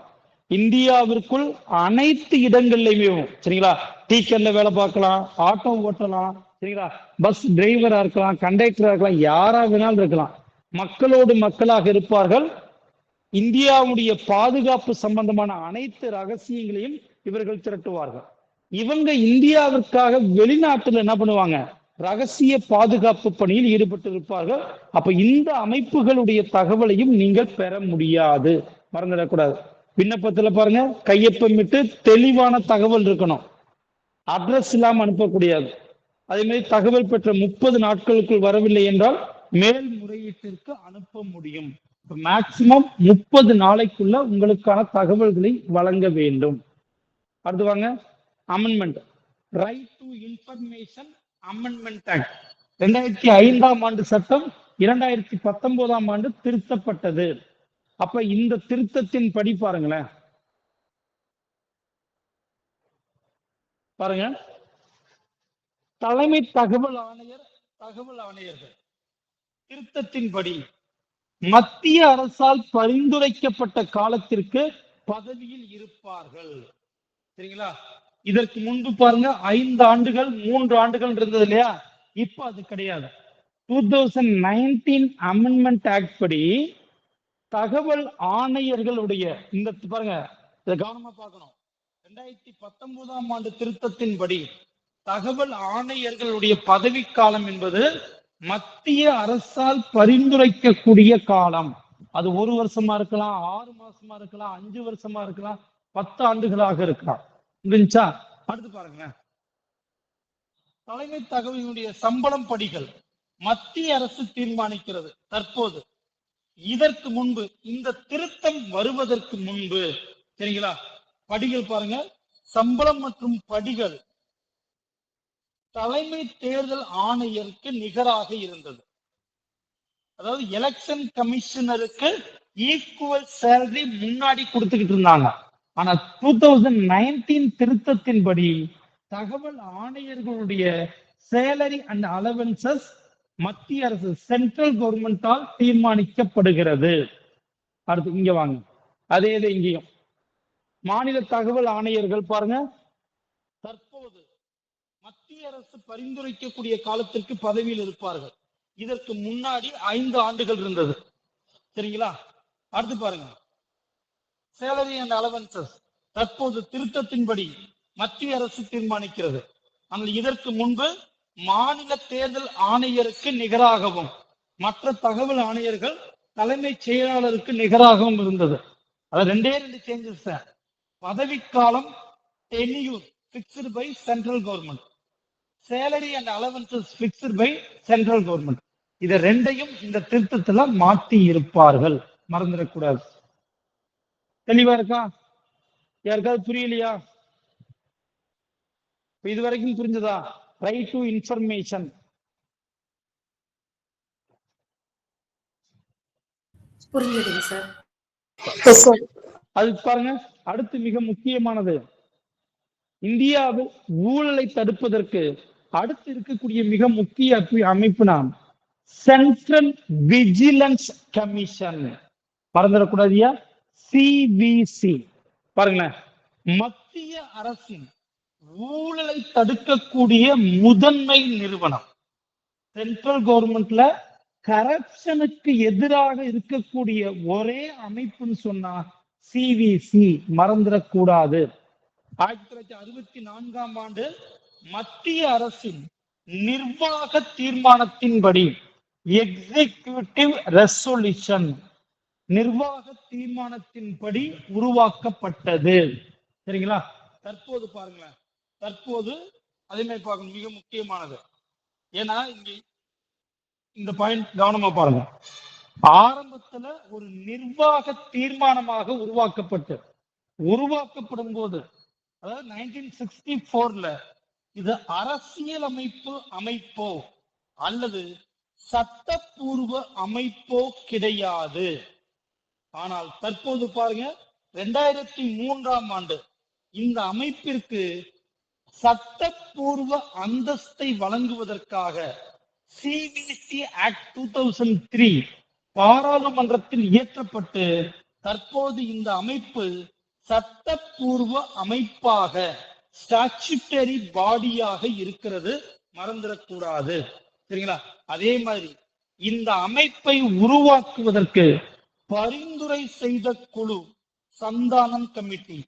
இந்தியாவிற்குள் அனைத்து இடங்கள்லயுமே, சரிங்களா, டீக்கர்ல வேலை பார்க்கலாம், ஆட்டோ ஓட்டலாம், சரிங்களா, பஸ் டிரைவரா இருக்கலாம், கண்டக்டரா இருக்கலாம், யாரா வேணாலும் இருக்கலாம். மக்களோடு மக்களாக இருப்பார்கள். இந்தியாவுடைய பாதுகாப்பு சம்பந்தமான அனைத்து ரகசியங்களையும் இவர்கள் திரட்டுவார்கள். இவங்க இந்தியாவிற்காக வெளிநாட்டுல என்ன பண்ணுவாங்க? ரகசிய பாதுகாப்பு பணியில் ஈடுபட்டு இருப்பார்கள். அப்ப இந்த அமைப்புகளுடைய தகவலையும் நீங்கள் பெற முடியாது. மறந்துடக்கூடாது. விண்ணப்பத்துல பாருங்க, கையொப்பமிட்டு தெளிவான தகவல் இருக்கணும். அட்ரஸ் இல்லாம அனுப்பக்கூடாது. அதே மாதிரி தகவல் பெற்ற 30 நாட்களுக்குள் வரவில்லை என்றால் மேல்முறையீட்டிற்கு அனுப்ப முடியும். மேக்சிமம் 30 நாளைக்குள்ள உங்களுக்கான தகவல்களை வழங்க வேண்டும். அடுத்து வாங்க, amendment, right to information amendment act 2005ஆம் ஆண்டு சட்டம் 2019ஆம் ஆண்டு திருத்தப்பட்டது. அப்ப இந்த திருத்தத்தின் படி பாருங்களேன், பாருங்க, தலைமை தகவல் ஆணையர்கள் திருத்தத்தின்படி மத்திய அரசால் பரிந்துரைக்கப்பட்ட காலத்திற்கு பதவியில் இருப்பார்கள். சரிங்களா? இதற்கு முன்பு பாருங்க 5 ஆண்டுகள் 3 ஆண்டுகள் இருந்தது இல்லையா? இப்ப அது கிடையாது. 2019 அமெண்ட்மெண்ட் ஆக்ட் படி தகவல் ஆணையர்களுடைய இந்த பாருங்க, இதை கவனமா பார்க்கணும். 2019 ஆண்டு திருத்தத்தின்படி தகவல் ஆணையர்களுடைய பதவிக்காலம் என்பது மத்திய அரசால் பரிந்துரைக்கக்கூடிய காலம். அது 1 வருஷமா இருக்கலாம், 6 மாசமா இருக்கலாம், 5 வருஷமா இருக்கலாம், 10 ஆண்டுகளாக இருக்கலாம். புரிஞ்சா? அடுத்து பாருங்க, தலைமை தகவலினுடைய சம்பளம் படிகள் மத்திய அரசு தீர்மானிக்கிறது. தற்போது இதற்கு முன்பு இந்த திருத்தம் வருவதற்கு முன்பு சரிங்களா, படிகள் பாருங்க, சம்பளம் மற்றும் படிகள் தலைமை தேர்தல் ஆணையருக்கு நிகராக இருந்தது. அதாவது எலெக்ஷன் கமிஷனருக்கு ஈக்குவல் சேலரி முன்னாடி கொடுத்துக்கிட்டு இருந்தாங்க. ஆனா 2019 திருத்தத்தின்படி தகவல் ஆணையர்களுடைய சேலரி அண்ட் அலவன்சஸ் மத்திய அரசு சென்ட்ரல் கவர்மெண்டால் தீர்மானிக்கப்படுகிறது. அடுத்து இங்க வாங்க, அதே இங்கேயும் மாநில தகவல் ஆணையர்கள் பாருங்க, தற்போது மத்திய அரசு பரிந்துரைக்கக்கூடிய காலத்திற்கு பதவியில் இருப்பார்கள். இதற்கு முன்னாடி 5 ஆண்டுகள் இருந்தது. சரிங்களா? அடுத்து பாருங்க, சேலரி அண்ட் அலவன்சஸ் தற்போது திருத்தத்தின்படி மத்திய அரசு தீர்மானிக்கிறது. ஆனால் இதற்கு முன்பு மாநில தேர்தல் ஆணையருக்கு நிகராகவும் மற்ற தகவல் ஆணையர்கள் தலைமை செயலாளருக்கு நிகராகவும் இருந்தது. அது 2 சேஞ்சஸ். பதவிக்காலம் tenure fixed by central government, salary and allowances fixed by central government. இத ரெண்டையும் இந்த திருத்தத்துல மாற்றி இருப்பார்கள், மறந்துடக்கூடாது. தெளிவா இருக்கா? யாருக்காவது புரியலையா? இது வரைக்கும் புரிஞ்சதா? Right to information. புரியுதுங்க சார். அது பாருங்க, அடுத்து மிக முக்கியமானது, இந்தியாவில் ஊழலை தடுப்பதற்கு அடுத்து இருக்கக்கூடிய மிக முக்கிய அமைப்பு நாம் சென்ட்ரல் விஜிலன்ஸ் கமிஷன். மறந்துடக்கூடாதியா? சிவிசி. பாருங்களேன், மத்திய அரசின் ஊழலை தடுக்கக்கூடிய முதன்மை நிறுவனம். சென்ட்ரல் கவர்மெண்ட்ல கரப்ஷனுக்கு எதிராக இருக்கக்கூடிய ஒரே அமைப்புன்னு சொன்னா சிவிசி, மறந்துடக்கூடாது. 1964 ஆண்டு மத்திய அரசின் நிர்வாக தீர்மானத்தின்படி எக்ஸிகியூட்டிவ் ரெசல்யூஷன் நிர்வாக தீர்மானத்தின்படி உருவாக்கப்பட்டது. சரிங்களா? தற்போது பாருங்களேன், தற்போது அதே மாதிரி பார்க்கணும், மிக முக்கியமானது. ஏன்னா இங்க இந்த பாயிண்ட் கவனமா பாருங்க. ஆரம்பத்துல ஒரு நிர்வாக தீர்மானமாக உருவாக்கப்படும் போது, அதாவது 1964ல இது அரசியல் அமைப்போ அல்லது சட்டப்பூர்வ அமைப்போ கிடையாது. ஆனால் தற்போது பாருங்க, 2003 ஆண்டு இந்த அமைப்பிற்கு சட்டப்பூர்வ அந்தஸ்தை வழங்குவதற்காக சிவிசி ஆக்ட் 2003 பாராளுமன்றத்தில் இயற்றப்பட்டு தற்போது இந்த அமைப்பு சட்டப்பூர்வ அமைப்பாக ஸ்டாச்சுட்டரி பாடியாக இருக்கிறது, மறந்துடக்கூடாது. சரிங்களா? அதே மாதிரி இந்த அமைப்பை உருவாக்குவதற்கு பரிந்துரை செய்த குழு Santhanam committee,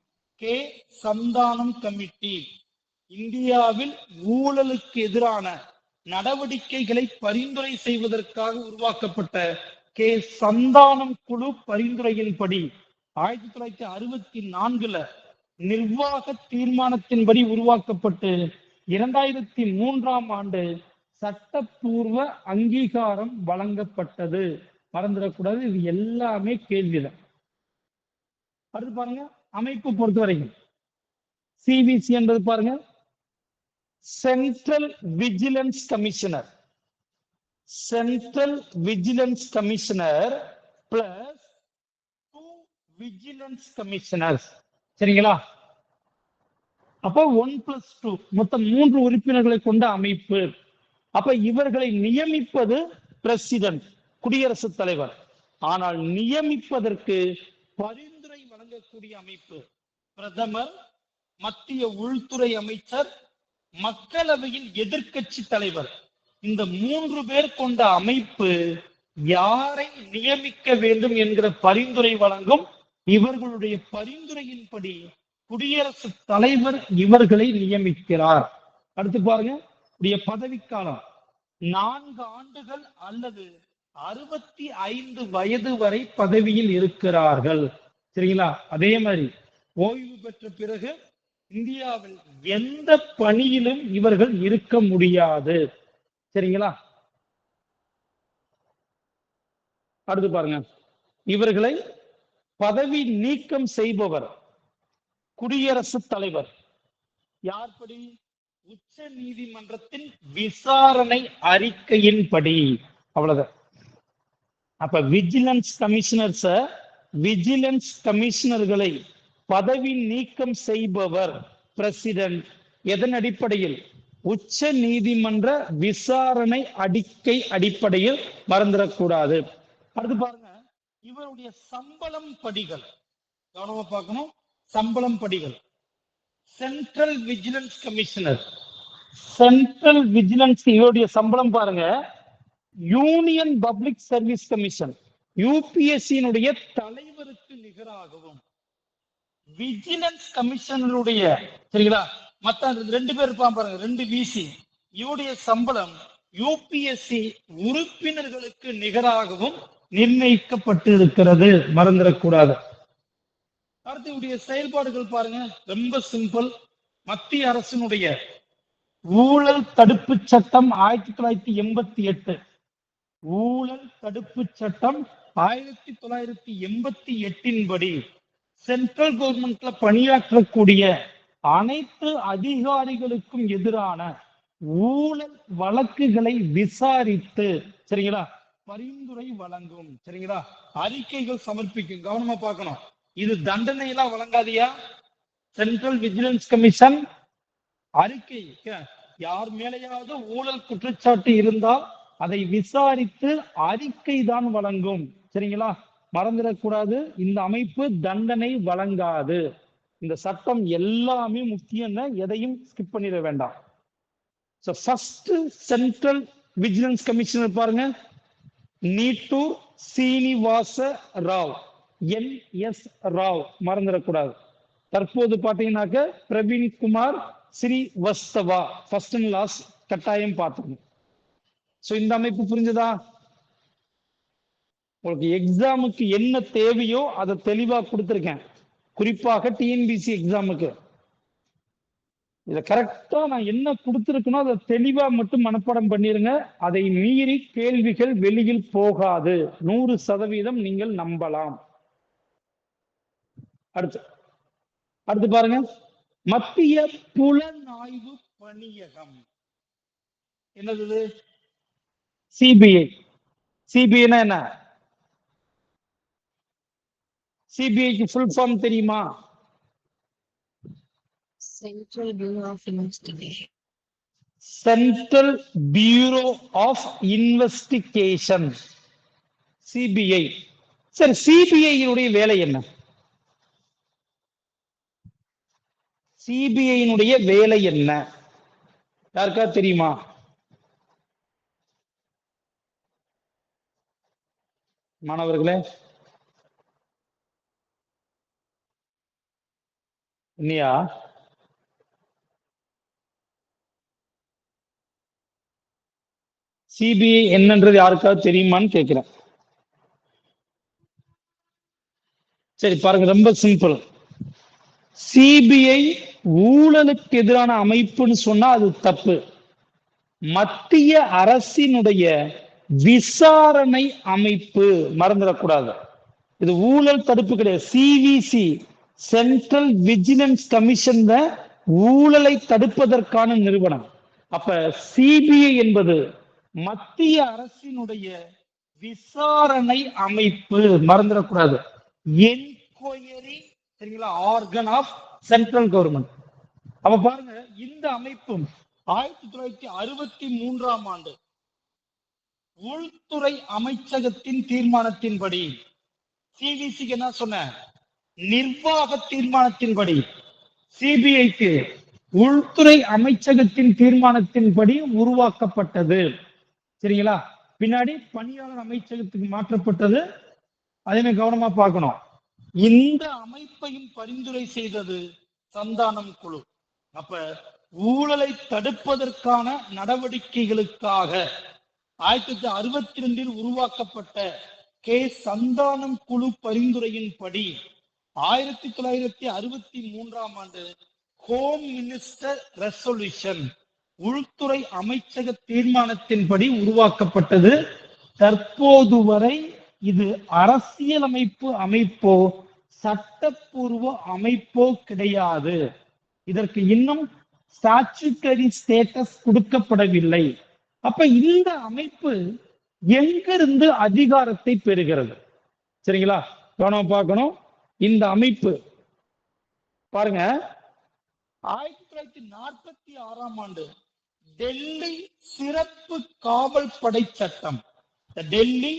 K Santhanam committee, இந்தியாவில் ஊழலுக்கு எதிரான நடவடிக்கைகளை பரிந்துரை செய்வதற்காக உருவாக்கப்பட்ட கே சந்தானம் குழு பரிந்துரையின்படி 1964ல நிர்வாக தீர்மானத்தின்படி உருவாக்கப்பட்டு 2003 ஆண்டு சட்டப்பூர்வ அங்கீகாரம் வழங்கப்பட்டது. மறந்துடக்கூடாது, இது எல்லாமே கேள்விதான். அடுத்து பாருங்க, அமைப்பு பொறுத்த வரைக்கும் சிவிசி என்பது பாருங்க, central vigilance commissioner, central vigilance commissioner plus 2 vigilance commissioners. சரிங்களா? அப்ப 1+2 மொத்தம் 3 உறுப்பினர்களை கொண்ட அமைப்பு. அப்ப இவர்களை நியமிப்பது பிரசிடென்ட், குடியரசுத் தலைவர். ஆனால் நியமிப்பதற்கு பரிந்துரை வழங்க வழங்கக்கூடிய அமைப்பு. பிரதமர், மத்திய உள்துறை அமைச்சர், மக்களவையில் எதிர்க்கட்சி தலைவர், இந்த 3 பேர் கொண்ட அமைப்பு யாரை நியமிக்க வேண்டும் என்கிற பரிந்துரை வழங்கும். இவர்களுடைய பரிந்துரையின்படி குடியரசுத் தலைவர் இவர்களை நியமிக்கிறார். அடுத்து பாருங்க, பதவிக்காலம் 4 ஆண்டுகள் அல்லது 65 வயது வரை பதவியில் இருக்கிறார்கள். சரிங்களா? அதே மாதிரி ஓய்வு பெற்ற பிறகு இந்தியாவில் எந்த பணியிலும் இவர்கள் இருக்க முடியாது. சரிங்களா? அடுத்து பாருங்க, இவர்களை பதவி நீக்கம் செய்பவர் குடியரசுத் தலைவர். யார்படி? உச்ச நீதிமன்றத்தின் விசாரணை அறிக்கையின்படி. அவ்வளவுதான். அப்ப விஜிலன்ஸ் கமிஷனர்களை பதவி நீக்கம் செய்பவர் பிரசிடென்ட். எதன் அடிப்படையில்? உச்ச நீதிமன்ற விசாரணை அறிக்கை அடிப்படையில். மறந்துடக்கூடாது. அடுத்து பாருங்க, இவருடைய சம்பளம் படிகள் கவனமா பார்க்கணும். சம்பளம் படிகள். சென்ட்ரல் விஜிலன்ஸ் கமிஷனர், இவருடைய சம்பளம் பாருங்க. யூனியன் பப்ளிக் சர்வீஸ் கமிஷன், யூபிஎஸ்சியினுடைய தலைவருக்கு நிகராகவும், விஜிலன்ஸ் கமிஷனருடைய, சரிங்களா, மத்த 2 பேர் இருப்பான் பாருங்க, 2 விசி, இவருடைய சம்பளம் யூபிஎஸ்சி உறுப்பினர்களுக்கு நிகராகவும் நிர்ணயிக்கப்பட்டு இருக்கிறது. மறந்துடக்கூடாது. அடுத்த செயல்பாடுகள் பாருங்க, ரொம்ப சிம்பிள். மத்திய அரசினுடைய ஊழல் தடுப்பு சட்டம் 1988, ஊழல் தடுப்பு சட்டம் 1988 படி சென்ட்ரல் கவர்மெண்ட்ல பணியாற்றக்கூடிய அனைத்து அதிகாரிகளுக்கும் எதிரான ஊழல் வழக்குகளை விசாரித்து, சரிங்களா, பரிந்துரை வழங்கும். சரிங்களா? அறிக்கைகள் சமர்ப்பிக்கும். கவனமா பார்க்கணும். இது தண்டனை எல்லாம் வழங்காதியா. சென்ட்ரல் விஜிலன்ஸ் கமிஷன் அறிக்கை, யார் மேலேயாவது ஊழல் குற்றச்சாட்டு இருந்தால் அதை விசாரித்து அறிக்கை தான் வழங்கும். சரிங்களா? மறந்துடக்கூடாது. இந்த அமைப்பு தண்டனை வழங்காது. இந்த சட்டம் எல்லாமே முக்கியம், எதையும் ஸ்கிப் பண்ணிட வேண்டாம். சென்ட்ரல் விஜிலன்ஸ் கமிஷனர் பாருங்க, நீட்டூர் சீனிவாச ராவ், NS ராவ். மறந்துடக்கூடாது. தற்போது பாத்தீங்கன்னாக்க Praveen Kumar Srivastava, first and last கட்டாயம் பார்த்துக்கணும். இந்த அமைப்பு புரிஞ்சுதா? உங்களுக்கு எக்ஸாமுக்கு என்ன தேவையோ அதை தெளிவா கொடுத்திருக்கேன். குறிப்பாக டிஎன்பிசி எக்ஸாமுக்கு இத கரெக்டா நான் என்ன கொடுத்திருக்கனோ அதை தெளிவா மட்டும் மனப்பாடம் பண்ணிருங்க. அதை மீறி கேள்விகள் வெளியில் போகாது. 100% நீங்கள் நம்பலாம். அடுத்து பாருங்க, மத்திய புலனாய்வு பணியகம். என்னது? சிபிஐ. சிபிஐனா என்ன? சிபிஐக்கு ஃபுல் ஃபார்ம் தெரியுமா? Central Bureau of Investigation. Central Bureau of Investigation, CBI. சரி, சிபிஐ வேலை என்ன? சிபிஐ வேலை என்ன? யாருக்கா தெரியுமா? மாணவர்களே, இல்லையா? சிபிஐ என்னன்றது யாருக்காவது தெரியுமான்னு கேட்கிறேன். சரி பாருங்க, ரொம்ப சிம்பிள். சிபிஐ ஊழலுக்கு எதிரான அமைப்புன்னு சொன்னா அது தப்பு. மத்திய அரசினுடைய விசாரணை அமைப்பு. மறந்துடக்கூடாது. இது ஊழல் தடுப்பு கிடையாது. சிவிசி, சென்ட்ரல் விஜிலன்ஸ் கமிஷன் ஊழலை தடுப்பதற்கான நிறுவனம். அப்ப சிபிஐ என்பது மத்திய அரசினுடைய விசாரணை அமைப்பு. மறந்துடக்கூடாது. என்கொயரி, சரிங்களா, ஆர்கன் ஆஃப் சென்ட்ரல் கவர்மெண்ட். அப்ப பாருங்க, இந்த அமைப்பும் 1963ஆம் ஆண்டு உள்துறை அமைச்சகத்தின் தீர்மானத்தின்படி சிவிசிக்கு என்ன சொன்ன? நிர்வாக தீர்மானத்தின்படி சிபிஐக்கு உள்துறை அமைச்சகத்தின் தீர்மானத்தின்படி உருவாக்கப்பட்டது. சரிங்களா? பின்னாடி பணியாளர் அமைச்சகத்துக்கு மாற்றப்பட்டது. அதே கவனமா பார்க்கணும். இந்த அமைப்பையும் பரிந்துரை செய்தது சந்தானம் குழு. அப்ப ஊழலை தடுப்பதற்கான நடவடிக்கைகளுக்காக 1962 உருவாக்கப்பட்ட கே சந்தானம் குழு பரிந்துரையின்படி 1963 ஹோம் மினிஸ்டர் ரெசல்யூஷன் உள்துறை அமைச்சக தீர்மானத்தின்படி உருவாக்கப்பட்டது. தற்போது வரை இது அரசியலமைப்பு அமைப்போ சட்டப்பூர்வ அமைப்போ கிடையாது. இதற்கு இன்னும் ஸ்டாச்சுட்டரி ஸ்டேட்டஸ் கொடுக்கப்படவில்லை. அப்ப இந்த அமைப்பு எங்கிருந்து அதிகாரத்தை பெறுகிறது? சரிங்களா? கவனம் பார்க்கணும். இந்த அமைப்பு பாருங்க, 1946 டெல்லி சிறப்பு காவல் படை சட்டம், டெல்லி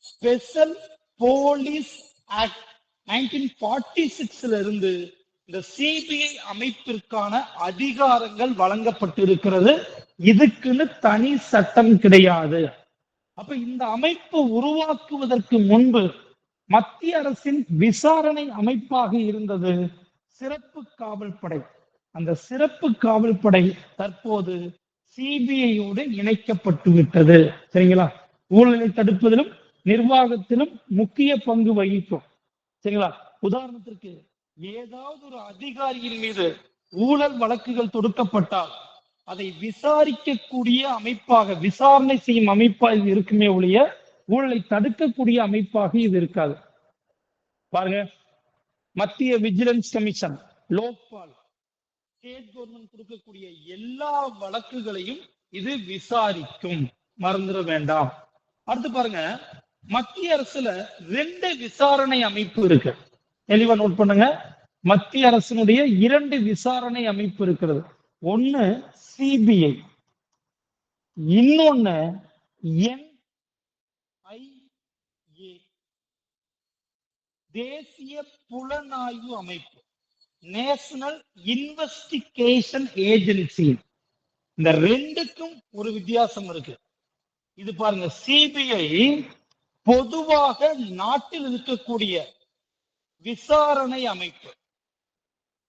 ஸ்பெஷல் போலீஸ் ஆக்ட் 1946 இருந்து இந்த சிபிஐ அமைப்பிற்கான அதிகாரங்கள் வழங்கப்பட்டிருக்கிறது. இதுக்குன்னு தனி சட்டம் கிடையாது. அப்ப இந்த அமைப்பு உருவாக்குவதற்கு முன்பு மத்திய அரசின் விசாரணை அமைப்பாக இருந்தது சிறப்பு காவல் படை. அந்த சிறப்பு காவல் படை தற்போது சிபிஐயோடு இணைக்கப்பட்டு விட்டது. சரிங்களா? ஊழலை தடுப்பதிலும் நிர்வாகத்திலும் முக்கிய பங்கு வகிக்கும். சரிங்களா? உதாரணத்திற்கு ஏதாவது ஒரு அதிகாரியின் மீது ஊழல் வழக்குகள் தொடுக்கப்பட்டால் அதை விசாரிக்கக்கூடிய அமைப்பாக, விசாரணை செய்யும் அமைப்பாக இது இருக்குமே ஒழிய ஊழலை தடுக்கக்கூடிய அமைப்பாக இது இருக்காது. பாருங்க, மத்திய vigilance commission, Lokpal, state government கொடுக்கக்கூடிய எல்லா வழக்குகளையும் இது விசாரிக்கும். மறந்துட வேண்டாம். அடுத்து பாருங்க, மத்திய அரசுல 2 விசாரணை அமைப்பு இருக்கு. தெளிவா நோட் பண்ணுங்க. மத்திய அரசினுடைய 2 விசாரணை அமைப்பு இருக்கிறது. ஒன்னு சிபிஐ, இன்னொன்னு NIA, தேசிய புலனாய்வு அமைப்பு, நேஷனல் இன்வெஸ்டிகேஷன் ஏஜென்சி. இந்த 2க்கும் ஒரு வித்தியாசம் இருக்கு. இது பாருங்க, சிபிஐ பொதுவாக நாட்டில் இருக்கக்கூடிய விசாரணை அமைப்பு.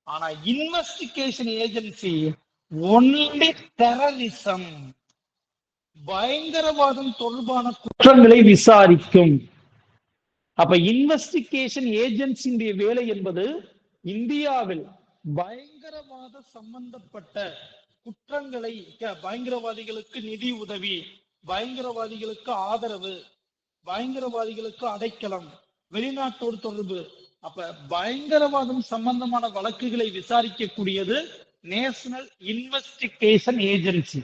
ஆனா இன்வெஸ்டிகேஷன் ஏஜென்சி ஒன்லி டெரரிசம், பயங்கரவாதம் தொடர்பான குற்றங்களை விசாரிக்கும். அப்ப இன்வெஸ்டிகேஷன் ஏஜென்சியுடைய வேலை என்பது இந்தியாவில் பயங்கரவாத சம்பந்தப்பட்ட குற்றங்களை, பயங்கரவாதிகளுக்கு நிதி உதவி, பயங்கரவாதிகளுக்கு ஆதரவு, பயங்கரவாதிகளுக்கு அடைக்கலம், வெளிநாட்டோடு தொடர்பு, அப்ப பயங்கரவாதம் சம்பந்தமான வழக்குகளை விசாரிக்கக்கூடியது நேஷனல் இன்வெஸ்டிகேஷன் ஏஜென்சி.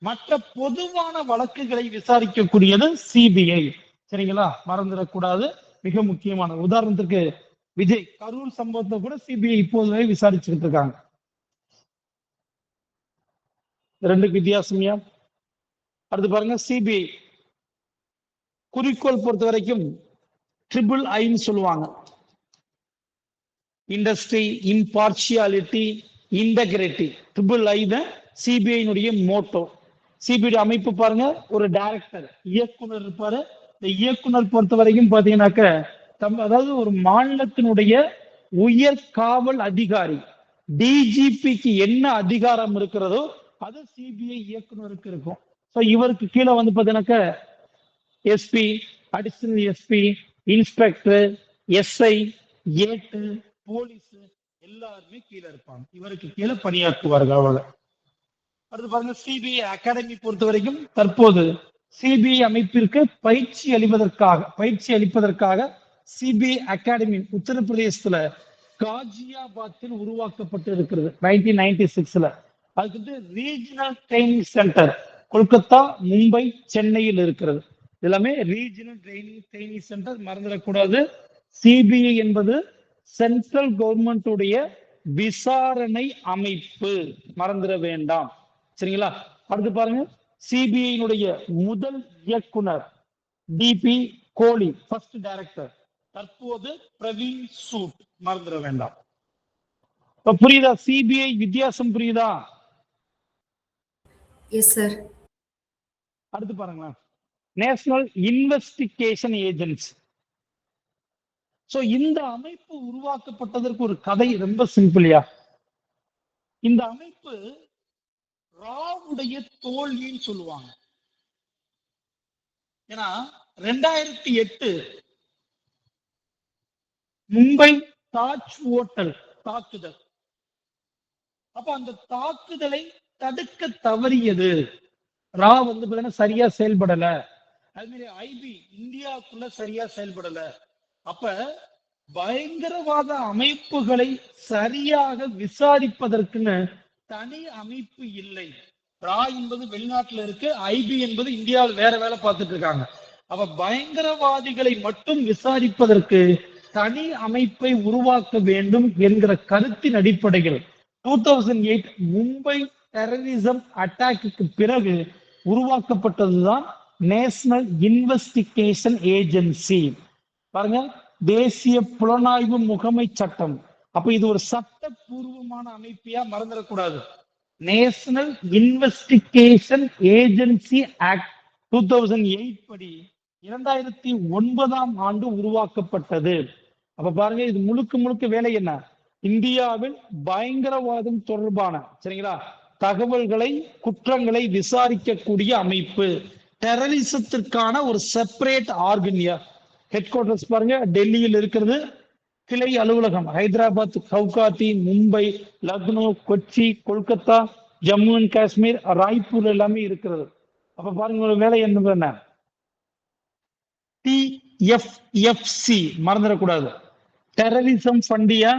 மற்ற பொதுவான வழக்குகளை விசாரிக்கக்கூடியது சிபிஐ. சரிங்களா? மறந்துடக்கூடாது, மிக முக்கியமான. உதாரணத்துக்கு விஜய் கரூர் சம்பவத்தை கூட சிபிஐ இப்போது விசாரிச்சுட்டு இருக்காங்க. 2க்கு வித்தியாசமியா? அடுத்து பாருங்க, சிபிஐ குறிக்கோள் பொறுத்த வரைக்கும் IIIன்னு சொல்லுவாங்க. Industry, impartiality, integrity. III தான் சிபிஐனுடைய மோட்டோ. சிபிஐ அமைப்பு பாருங்க, ஒரு டைரக்டர், இயக்குனர் இருப்பாரு. இந்த இயக்குனர் பொறுத்த வரைக்கும் பாத்தீங்கன்னாக்க, அதாவது ஒரு மாநிலத்தினுடைய உயர் காவல் அதிகாரி, டிஜிபிக்கு என்ன அதிகாரம் இருக்கிறதோ அது சிபிஐ இயக்குனருக்கு இருக்கும். இவருக்கு கீழே வந்து பாத்தீங்கன்னாக்க SP, additional SP, inspector, SI, ஏட்டு, போலீஸ் எல்லாருமே கீழே இருப்பாங்க. இவருக்கு கீழே பணியாற்றுவார்கள். அவ்வளவு. அடுத்து பாருங்க, சிபிஐ அகாடமி பொறுத்த வரைக்கும் தற்போது சிபிஐ அமைப்பிற்கு பயிற்சி அளிப்பதற்காக சிபிஐ அகாடமி உத்தரப்பிரதேசத்துல காஜியாபாத்தில் உருவாக்கப்பட்டு இருக்கிறது 1996. அதுக்கு regional training centre Kolkata, Mumbai, சென்னையில் இருக்கிறது. எல்லாமே ரீஜனல் ட்ரைனிங் சென்டர். மறந்துடக்கூடாது, சிபிஐ என்பது சென்ட்ரல் கவர்மெண்ட் உடைய விசாரணை அமைப்பு. மறந்துட வேண்டாம். சரிங்களா? அடுத்து பாருங்க, சிபிஐ முதல் இயக்குனர் டிபி கோலி, ஃபர்ஸ்ட் டைரக்டர். தற்போது பிரவீன் சூட், மறந்துட வேண்டாம். இப்ப புரியுதா? சிபிஐ வித்தியாசம் புரியுதா? Yes sir. அடுத்து பாருங்களேன், நேஷனல் இன்வெஸ்டிகேஷன் ஏஜென்சி. சோ இந்த அமைப்பு உருவாக்கப்பட்டதற்கு ஒரு கதை ரொம்ப சிம்பிளியா. இந்த அமைப்பு ராவுடைய தோல்வின்னு சொல்லுவாங்க. ஏன்னா 2008 மும்பை தாஜ் ஹோட்டல் தாக்குதல். அப்ப அந்த தாக்குதலை தடுக்க தவறியது ரா சரியா செயல்படல. அது மாதிரி ஐபி இந்தியாவுக்குள்ள சரியா செயல்படல. அப்ப பயங்கரவாத அமைப்புகளை சரியாக விசாரிப்பதற்குன்னு தனி அமைப்பு இல்லை. ரா என்பது வெளிநாட்டுல இருக்கு, ஐபி என்பது இந்தியாவில் வேற வேலை பார்த்துட்டு இருக்காங்க. அப்ப பயங்கரவாதிகளை மட்டும் விசாரிப்பதற்கு தனி அமைப்பை உருவாக்க வேண்டும் என்கிற கருத்தின் அடிப்படையில் 2008 மும்பை டெரரிசம் அட்டாக்கு பிறகு உருவாக்கப்பட்டதுதான் நேஷனல் இன்வெஸ்டிகேஷன் ஏஜென்சி. பாருங்க, தேசிய புலனாய்வு முகமை சட்டம். அப்ப இது ஒரு சட்டப்பூர்வமான அமைப்பியா மறந்துடக்கூடாது. நேஷனல் இன்வெஸ்டிகேஷன் ஏஜென்சி ஆக்ட் 2008 படி 2009 ஆண்டு உருவாக்கப்பட்டது. அப்ப பாருங்க, இது முழுக்க முழுக்க வேலை என்ன? இந்தியாவில் பயங்கரவாதம் தொடர்பான சரிங்களா தகவல்களை, குற்றங்களை விசாரிக்கக்கூடிய அமைப்பு. டெரரிசத்திற்கான ஒரு செப்பரேட் ஆர்கனியா. ஹெட் குவார்டர்ஸ் பாருங்க, டெல்லியில் இருக்கிறது. கிளை அலுவலகம் ஹைதராபாத், கவுகாத்தி, மும்பை, லக்னோ, கொச்சி, கொல்கத்தா, ஜம்மு அண்ட் காஷ்மீர், ராய்ப்பூர் எல்லாமே இருக்கிறது. அப்ப பாருங்க, ஒரு வேலை என்ன? டிஎஃப்எஃப்சி மறந்துடக்கூடாது. டெரரிசம் ஃபண்டியா,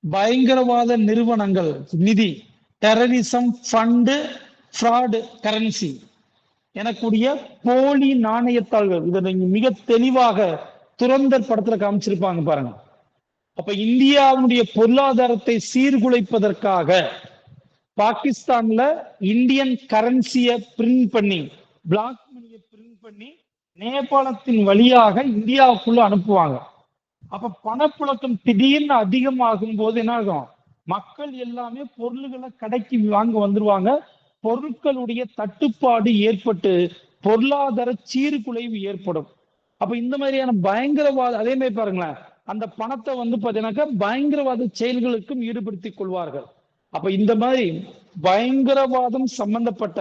பயங்கரவாத நிறுவனங்கள் நிதி, டெரரிசம் ஃபண்டு, ஃப்ராடு கரன்சி எனக்கூடிய போலி நாணயத்தாள்கள். இதை நீங்க மிக தெளிவாக துரந்தர் படத்துல காமிச்சிருப்பாங்க பாருங்க. அப்ப இந்தியாவுடைய பொருளாதாரத்தை சீர்குலைப்பதற்காக பாகிஸ்தான்ல இந்தியன் கரன்சியை பிரிண்ட் பண்ணி, பிளாக் மணியை பிரிண்ட் பண்ணி நேபாளத்தின் வழியாக இந்தியாவுக்குள்ள அனுப்புவாங்க. அப்ப பணப்புழக்கம் திடீர்னு அதிகமாகும் போது என்ன ஆகும்? மக்கள் எல்லாமே பொருள்களை கடைக்கு வாங்க வந்துருவாங்க. பொருட்களுடைய தட்டுப்பாடு ஏற்பட்டு பொருளாதார சீர்குலைவு ஏற்படும். அப்ப இந்த மாதிரியான பயங்கரவாத, அதே மாதிரி பாருங்களேன், அந்த பணத்தை பாத்தீங்கன்னாக்கா பயங்கரவாத செயல்களுக்கும் ஈடுபடுத்திக் கொள்வார்கள். அப்ப இந்த மாதிரி பயங்கரவாதம் சம்பந்தப்பட்ட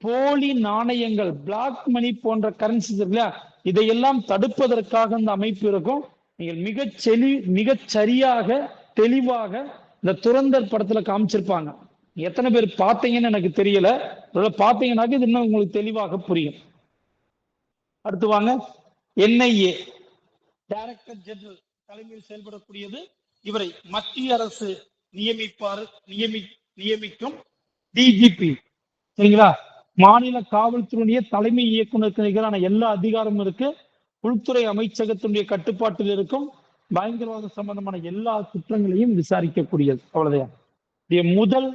போலி நாணயங்கள், பிளாக் மணி போன்ற கரன்சி இல்லையா, இதையெல்லாம் தடுப்பதற்காக இந்த அமைப்பு இருக்கும். நீங்கள் மிகச் சரியாக தெளிவாக இந்த துரந்தர் படத்துல காமிச்சிருப்பாங்க. எத்தனை பேர் பார்த்தீங்கன்னு எனக்கு தெரியல. பார்த்தீங்கன்னாக்க இது இன்னும் உங்களுக்கு தெளிவாக புரியும். அடுத்து வாங்க, என்ஐஏ டைரக்டர் ஜெனரல் தலைமையில் செயல்படக்கூடியது. இவரை மத்திய அரசு நியமிக்கும் டிஜிபி சரிங்களா. மாநில காவல்துறையுடைய தலைமை இயக்குநருக்கு நிகரான எல்லா அதிகாரமும் இருக்கு. உள்துறை அமைச்சகத்தினுடைய கட்டுப்பாட்டில் இருக்கும். பயங்கரவாத சம்பந்தமான எல்லா குற்றங்களையும் விசாரிக்கக்கூடியது. அவ்வளவுதான். முதல்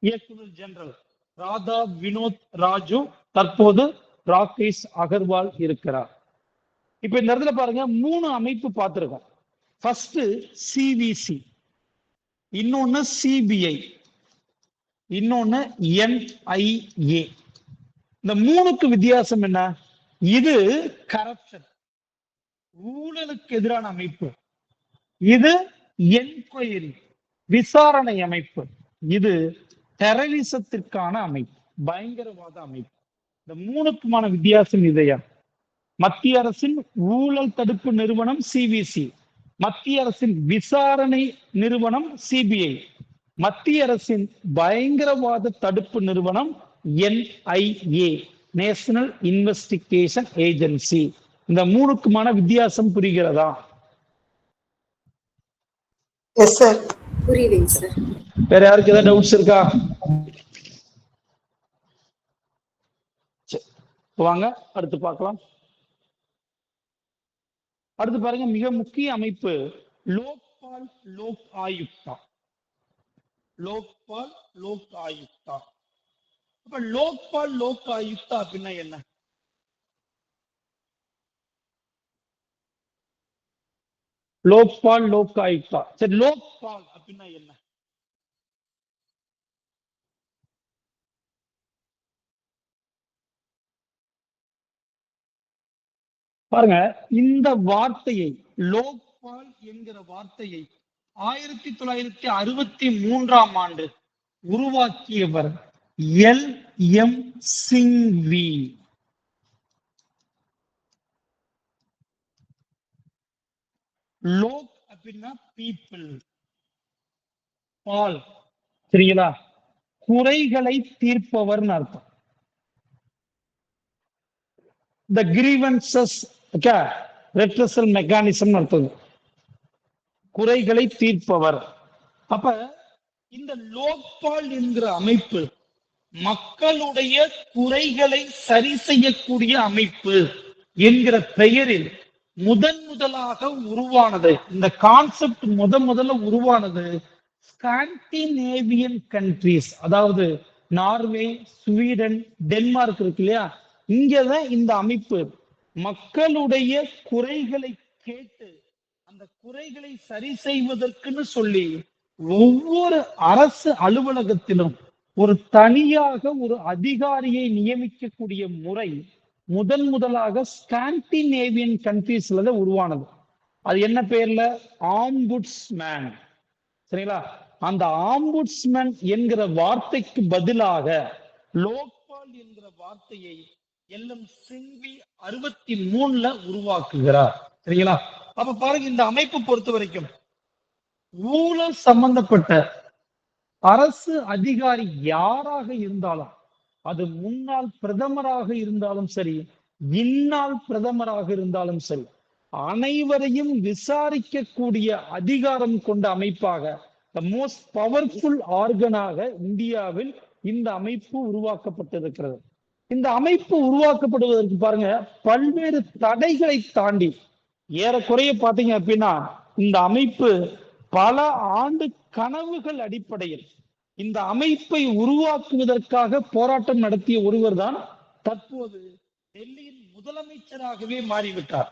இயக்குனர் ஜெனரல் ராதா வினோத் ராஜு, தற்போது ராகேஷ் அகர்வால் இருக்கிறார். இப்ப இந்த இடத்துல பாருங்க, 3 அமைப்பு பார்த்திருக்கோம். ஃபர்ஸ்ட் சிவிசி, இன்னொன்னு சிபிஐ, இன்னொன்னு என்ஐஏ. இந்த 3க்கு வித்தியாசம் என்ன? இது கரப்ஷன், ஊழலுக்கு எதிரான அமைப்பு. இது என்கொயரி, விசாரணை அமைப்பு. இது டெரரிசத்திற்கான அமைப்பு, பயங்கரவாத அமைப்பு. இந்த 3க்குமான வித்தியாசம் இதையா. மத்திய அரசின் ஊழல் தடுப்பு நிறுவனம் சிவிசி, மத்திய அரசின் விசாரணை நிறுவனம் சிபிஐ, மத்திய அரசின் பயங்கரவாத தடுப்பு நிறுவனம் என்ஐஏ, நேஷனல் இன்வெஸ்டிகேஷன் ஏஜென்சி. இந்த 3க்குமான வித்தியாசம் புரிகிறதா? எஸ் சார், புரியுதுங்க சார். வேற யாருக்கு ஏதாவது டவுட்ஸ் இருக்கா? வாங்க அடுத்து பார்க்கலாம். அடுத்து பாருங்க, மிக முக்கிய அமைப்பு லோக்பால் லோக் ஆயுக்தா. லோக்பால் லோக் ஆயுக்தா. அப்ப லோக்பால் லோக் ஆயுக்தா அப்படின்னா என்ன? லோக்பால் லோக் ஆயுக்தா. சரி, லோக்பால் அப்படின்னா என்ன? பாருங்க, இந்த வார்த்தையை லோக்பால் என்கிற வார்த்தையை 1963ஆம் ஆண்டு உருவாக்கியவர் எல்.எம். சிங்வி. லோக் அப்படின்னா பீப்புள், பால் சரிங்களா, குறைகளை தீர்ப்பவர்னு அர்த்தம். the grievances redressal mechanism அர்த்தம், குறைகளை தீர்ப்பவர். அப்ப இந்த லோக்பால் என்கிற அமைப்பு மக்களுடைய குறைகளை சரி செய்யக்கூடிய அமைப்பு என்கிற பெயரில் முதலாக உருவானது. இந்த கான்செப்ட் முதல்ல உருவானது ஸ்காண்டினேவியன் கண்ட்ரீஸ், அதாவது நார்வே, ஸ்வீடன், டென்மார்க் இருக்கு இல்லையா, இங்கதான் இந்த அமைப்பு மக்களுடைய குறைகளை கேட்டு அந்த குறைகளை சரி செய்வதற்குன்னு சொல்லி ஒவ்வொரு அரசு அலுவலகத்திலும் ஒரு தனியாக ஒரு அதிகாரியை நியமிக்கக்கூடிய முறை முதலாக ஸ்காண்டினேவியன் கண்ட்ரீஸ்ல தான் உருவானது. அது என்ன பேர்ல? ஆம்புட்ஸ்மேன். சரிங்களா? அந்த ஆம்புட்ஸ்மேன் என்கிற வார்த்தைக்கு பதிலாக லோக்பால் என்கிற வார்த்தையை எல்.எம். சிங்வி 63ல உருவாக்குகிறார். சரிங்களா? அப்ப பாருங்க, இந்த அமைப்பு பொறுத்த வரைக்கும் ஊழல் சம்பந்தப்பட்ட அரசு அதிகாரி யாராக இருந்தாலும், அது முன்னாள் பிரதமராக இருந்தாலும் சரி, இந்நாள் பிரதமராக இருந்தாலும் சரி, அனைவரையும் விசாரிக்கக்கூடிய அதிகாரம் கொண்ட அமைப்பாக, த மோஸ்ட் பவர்ஃபுல் ஆர்கனாக இந்தியாவில் இந்த அமைப்பு உருவாக்கப்பட்டிருக்கிறது. இந்த அமைப்பு உருவாக்கப்படுவதற்கு பாருங்க, பல்வேறு தடைகளை தாண்டி ஏறக்குறைய பாத்தீங்க அப்படின்னா இந்த அமைப்பு பல ஆண்டு கனவுகள் அடிப்படையில் இந்த அமைப்பை உருவாக்குவதற்காக போராட்டம் நடத்திய ஒருவர் தான் தற்போது டெல்லியின் முதலமைச்சராகவே மாறிவிட்டார்.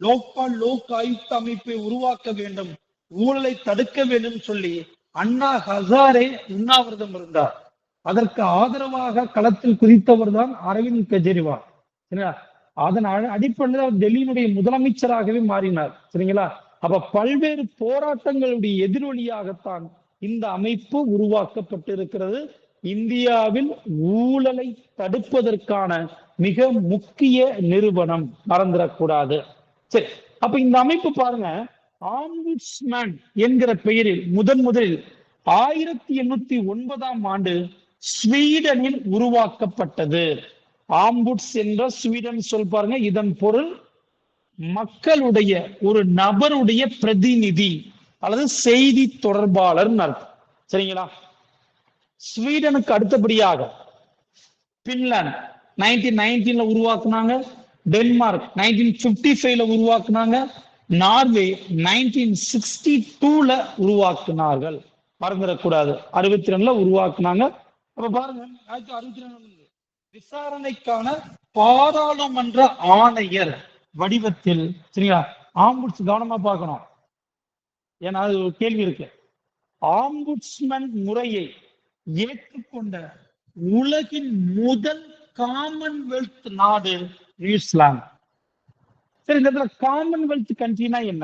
லோக்பால் லோக் ஆயுக்த அமைப்பை உருவாக்க வேண்டும், ஊழலை தடுக்க வேண்டும் சொல்லி அண்ணா ஹசாரே உண்ணாவிரதம் இருந்தார். அதற்கு ஆதரவாக களத்தில் குதித்தவர் தான் அரவிந்த் கெஜ்ரிவால். அதன் அடிப்படையில் டெல்லியினுடைய முதலமைச்சராகவே மாறினார். சரிங்களா? அப்ப பல்வேறு போராட்டங்களுடைய எதிரொலியாகத்தான் இந்த அமைப்பு உருவாக்கப்பட்டிருக்கிறது. இந்தியாவில் ஊழலை தடுப்பதற்கான மிக முக்கிய நிறுவனம், மறந்துடக்கூடாது. சரி, அப்ப இந்த அமைப்பு பாருங்க, ஆம்புட்ஸ்மேன் என்கிற பெயரில் முதலில் 1809ஆம் ஆண்டு ஸ்வீடனில் உருவாக்கப்பட்டது. ஆம்புட்ஸ் என்ற ஸ்வீடன் சொல் பாருங்க, இதன் பொருள் மக்களுடைய ஒரு நபருடைய பிரதிநிதி அல்லது செய்தி தொடர்பாளர் அர்த்தம். சரிங்களா? ஸ்வீடனுக்கு அடுத்தபடியாக பின்லாந்து 1919ல உருவாக்குனாங்க, டென்மார்க் 1955ல உருவாக்குனாங்க, நார்வே 1962ல உருவாக்குனார்கள். மறந்துடக்கூடாது, 62ல உருவாக்குனாங்க. அப்ப பாருங்க, 1962 விசாரணைக்கான பாராளுமன்ற ஆணையர் வடிவத்தில். சரிங்களா? ஆம்புட்ஸ் கவனமா பார்க்கணும், ஏன்னா அது ஒரு கேள்வி இருக்கு. ஆம்புட்ஸ்மேன் முறையை ஏற்றுக்கொண்ட உலகின் முதல் காமன்வெல்த் நாடு நியூசிலாந்து. சரி, இந்த இடத்துல காமன்வெல்த் கண்ட்ரினா என்ன?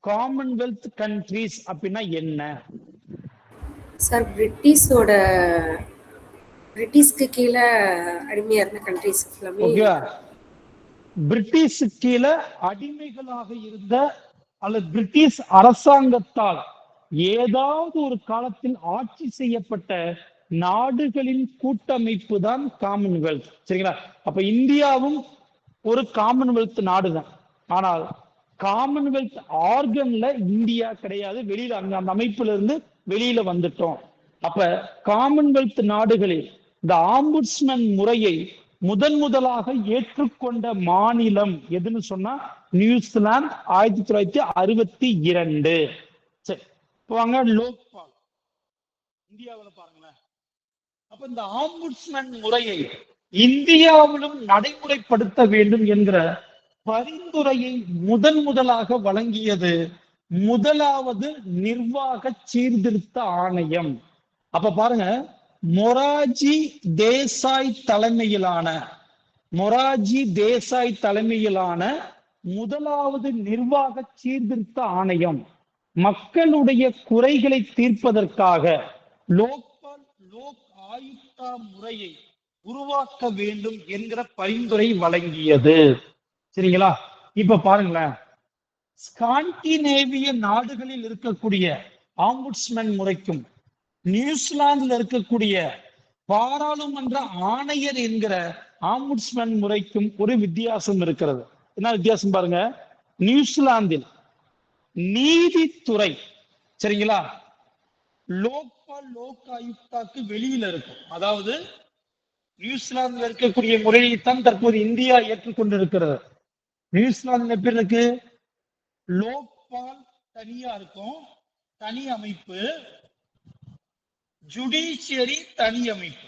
காமன்வெல்த் கண்ட்ரிஸ் அப்படின்னா என்ன சார்? பிரிட்டிஷ்க்கு கீழே அடிமையா இருந்த கண்ட்ரிஸ் எல்லாமே. பிரிட்டிஷ் கீழே அடிமைகளாக இருந்த அல்லது பிரிட்டிஷ் அரசாங்கத்தால் ஏதாவது ஒரு காலத்தில் ஆட்சி செய்யப்பட்ட நாடுகளின் கூட்டமைப்பு தான் காமன்வெல்த். சரிங்களா? அப்ப இந்தியாவும் ஒரு காமன்வெல்த் நாடு தான். ஆனால் காமன்வெல்த் ஆர்கன்ல இந்தியா கிடையாது, வெளியில அந்த அமைப்புல இருந்து வெளியில வந்துட்டோம். அப்ப காமன்வெல்த் நாடுகளில் இந்த ஆம்புட்ஸ்மேன் முறையை முதலாக ஏற்றுக்கொண்ட மாநிலம் எதுன்னு சொன்னா நியூசிலாந்து 1962. சரி, வாங்க லோக்பால் இந்தியாவில் பாருங்களேன். அப்ப இந்த ஆம்புட்ஸ்மேன் முறையை இந்தியாவிலும் நடைமுறைப்படுத்த வேண்டும் என்கிற பரிந்துரையை முதலாக வழங்கியது முதலாவது நிர்வாக சீர்திருத்த ஆணையம். அப்ப பாருங்க, மொரார்ஜி தேசாய் தலைமையிலான முதலாவது நிர்வாக சீர்திருத்த ஆணையம் மக்களுடைய குறைகளை தீர்ப்பதற்காக லோக் ஆயுக்தா முறையை உருவாக்க வேண்டும் என்கிற பரிந்துரை வழங்கியது. சரிங்களா? இப்ப பாருங்களேன், ஸ்காண்டினேவிய நாடுகளில் இருக்கக்கூடிய ஆம்புட்ஸ்மேன் முறைக்கும் நியூசிலாந்துல இருக்கக்கூடிய பாராளுமன்ற ஆணையர் என்கிற ஆம்புட்ஸ்மேன் முறைக்கும் ஒரு வித்தியாசம் இருக்கிறது. என்ன வித்தியாசம் பாருங்க, நியூசிலாந்தில் நீதித்துறை, சரிங்களா, லோக் ஆயுக்தாக்கு வெளியில இருக்கும். அதாவது நியூசிலாந்துல இருக்கக்கூடிய முறையைத்தான் தற்போது இந்தியா ஏற்றுக்கொண்டிருக்கிறது. நியூசிலாந்து எப்படி இருக்கு? லோக்பால் தனியா இருக்கும், தனி அமைப்பு, ஜுடிஷியரி தனி அமைப்பு.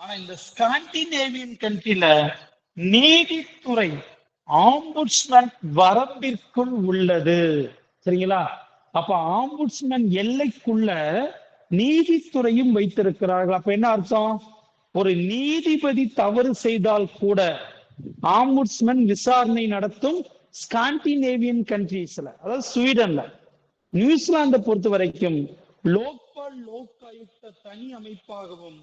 ஆனா இந்த ஸ்காண்டினேவியன் கண்ட்ரில நீதித்துறை ஆம்புட்ஸ்மேன் வரம்பிற்குள் உள்ளது. சரிங்களா? அப்ப ஆம்புட்ஸ்மேன் எல்லைக்குள்ள நீதித்துறையும் வைத்திருக்கிறார்கள். அப்ப என்ன அர்த்தம்? ஒரு நீதிபதி தவறு செய்தால் கூட ஆம்புட்ஸ்மேன் விசாரணை நடத்தும் ஸ்காண்டினேவியன் கண்ட்ரீஸ்ல, அதாவது ஸ்வீடன்ல. நியூசிலாந்தை பொறுத்த வரைக்கும் லோக் ஆயுக்த தனி அமைப்பாகவும்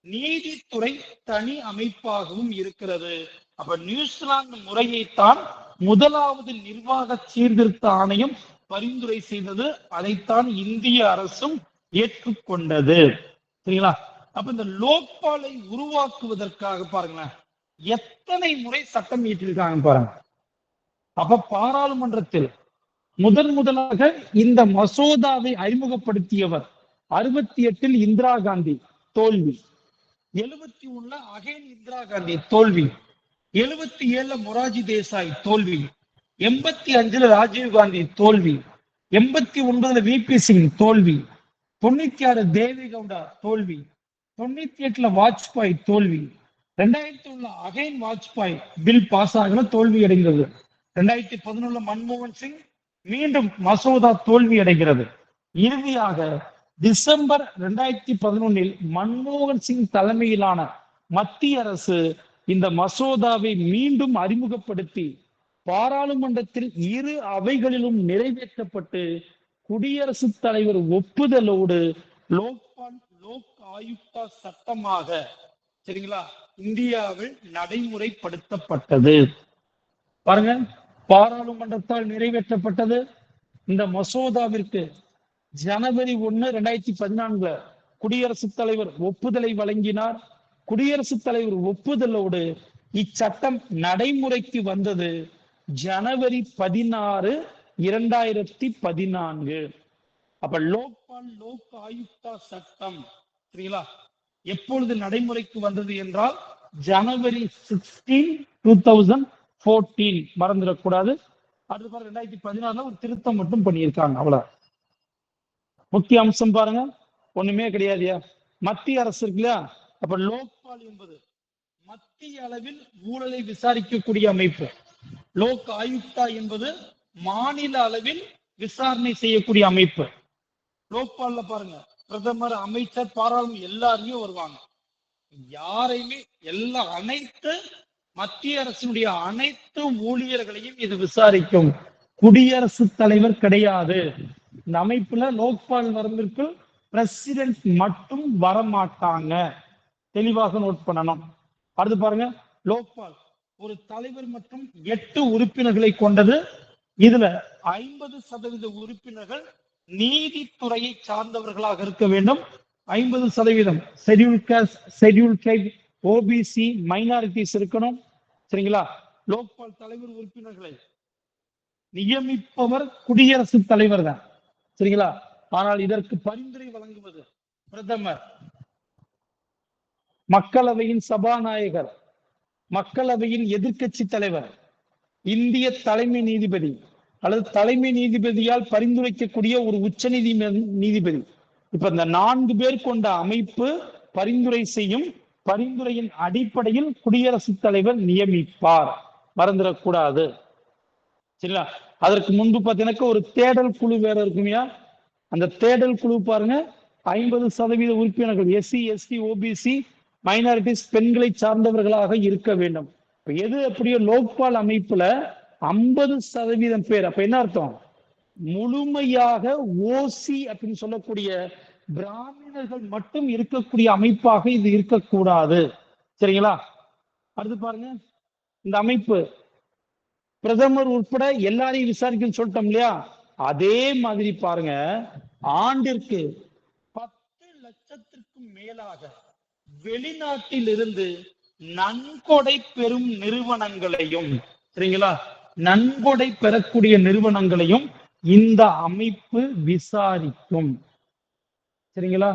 நீதித்துறை தனி அமைப்பாகவும் இருக்கிறது. அப்ப நியூசிலாந்து முறையைத்தான் முதலாவது நிர்வாக சீர்திருத்த ஆணையம் பரிந்துரை செய்தது. அதைத்தான் இந்திய அரசும் ஏற்றுக்கொண்டது. சரிங்களா? அப்ப இந்த லோக்பாலை உருவாக்குவதற்காக பாருங்களேன், எத்தனை முறை சட்டம் இயற்றிருக்காங்க பாருங்க. அப்ப பாராளுமன்றத்தில் முதலாக இந்த மசோதாவை அறிமுகப்படுத்தியவர் 68 இந்திரா காந்தி, தோல்வி. 71 அகைன் இந்திரா காந்தி, தோல்வி. 77 மொரார்ஜி தேசாய், தோல்வி. 85 ராஜீவ் காந்தி, தோல்வி. 89 விபி சிங், தோல்வி. 96 தேவி கவுடா, தோல்வி. 98 வாஜ்பாய், தோல்வி. 2001 அகைன் வாஜ்பாய் பில் பாஸ் ஆகல, தோல்வி அடைகிறது. 2011 மன்மோகன் சிங், மீண்டும் மசோதா தோல்வி அடைகிறது. இறுதியாக டிசம்பர் 2011 மன்மோகன் சிங் தலைமையிலான மத்திய அரசு இந்த மசோதாவை மீண்டும் அறிமுகப்படுத்தி பாராளுமன்றத்தில் இரு அவைகளிலும் நிறைவேற்றப்பட்டு குடியரசுத் தலைவர் ஒப்புதலோடு லோக் ஆயுக்தா சட்டமாக, சரிங்களா, இந்தியாவில் நடைமுறைப்படுத்தப்பட்டது. பாருங்க, பாராளுமன்றத்தால் நிறைவேற்றப்பட்டது. இந்த மசோதாவிற்கு ஜனவரி 1, 2014 குடியரசுத் தலைவர் ஒப்புதலை வழங்கினார். குடியரசுத் தலைவர் ஒப்புதலோடு இச்சட்டம் நடைமுறைக்கு வந்தது ஜனவரி 16, 2014. அப்ப லோக் ஆயுக்தா சட்டம், சரிங்களா, எப்பொழுது நடைமுறைக்கு வந்தது என்றால் ஜனவரி 16, 2014. மறந்துடக்கூடாது. அடுத்த 2016 ஒரு திருத்தம் மட்டும் பண்ணியிருக்காங்க, அவ்வளவு. முக்கிய அம்சம் பாருங்க, ஒண்ணுமே கிடையாதுயா. மத்திய அரசு இருக்குல்ல, அப்ப லோக்பால் என்பது மத்திய அளவில் ஊழலை விசாரிக்கக்கூடிய அமைப்பு. லோக் ஆயுக்தா என்பது மாநில அளவில் விசாரணை செய்யக்கூடிய அமைப்பு. லோக்பால்ல பாருங்க, பிரதமர், அமைச்சர், பாராளுமன்ற எல்லாருமே வருவாங்க. யாரையுமே அனைத்து மத்திய அரசினுடைய அனைத்து ஊழியர்களையும் இது விசாரிக்கும். குடியரசுத் தலைவர் கிடையாது. இந்த அமைப்புல லோக்பால் வரம்பிற்கு பிரசிடென்ட் மட்டும் வரமாட்டாங்க. தெளிவாக நோட் பண்ணணும். அடுத்து பாருங்க, லோக்பால் ஒரு தலைவர் மற்றும் 8 உறுப்பினர்களை கொண்டது. இதுல 50% உறுப்பினர்கள் நீதித்துறையை சார்ந்தவர்களாக இருக்க வேண்டும். 50% schedule cost, schedule try, OBC, minorities இருக்கணும். சரிங்களா? லோக்பால் தலைவர் உறுப்பினர்களை நியமிப்பவர் குடியரசுத் தலைவர் தான். சரிங்களா? ஆனால் இதற்கு பரிந்துரை வழங்குவது பிரதமர், மக்களவையின் சபாநாயகர், மக்களவையின் எதிர்க்கட்சி தலைவர், இந்திய தலைமை நீதிபதி அல்லது தலைமை நீதிபதியால் பரிந்துரைக்கக்கூடிய ஒரு உச்ச நீதிபதி. இப்ப இந்த 4 பேர் கொண்ட அமைப்பு பரிந்துரை செய்யும். பரிந்துரையின் அடிப்படையில் குடியரசுத் தலைவர் நியமிப்பார். மறந்துடக்கூடாது. சரிங்களா? அதற்கு முன்பு பார்த்தீங்கன்னா ஒரு தேடல் குழு வேற இருக்குமையா, அந்த தேடல் குழு பாருங்க 50% உறுப்பினர்கள் எஸ்சி எஸ்டி ஓபிசி மைனாரிட்டிஸ் பெண்களை சார்ந்தவர்களாக இருக்க வேண்டும். எது அப்படியோ லோக்பால் அமைப்புல 50% பேர், அப்ப என்ன அர்த்தம்? முழுமையாக ஓசி அப்படின்னு சொல்லக்கூடிய பிராமணர்கள் மட்டும் இருக்கக்கூடிய அமைப்பாக இது இருக்கக்கூடாது. சரிங்களா? அடுத்து பாருங்க, இந்த அமைப்பு பிரதமர் உட்பட எல்லாரையும் விசாரிக்கணும்னு சொல்லிட்டோம் இல்லையா? அதே மாதிரி பாருங்க, ஆண்டிற்கு 10 லட்சத்திற்கும் மேலாக வெளிநாட்டில் இருந்து நன்கொடை பெறும் நிறுவனங்களையும், சரிங்களா, நன்கொடை பெறக்கூடிய நிறுவனங்களையும் இந்த அமைப்பு விசாரிக்கும். சரிங்களா?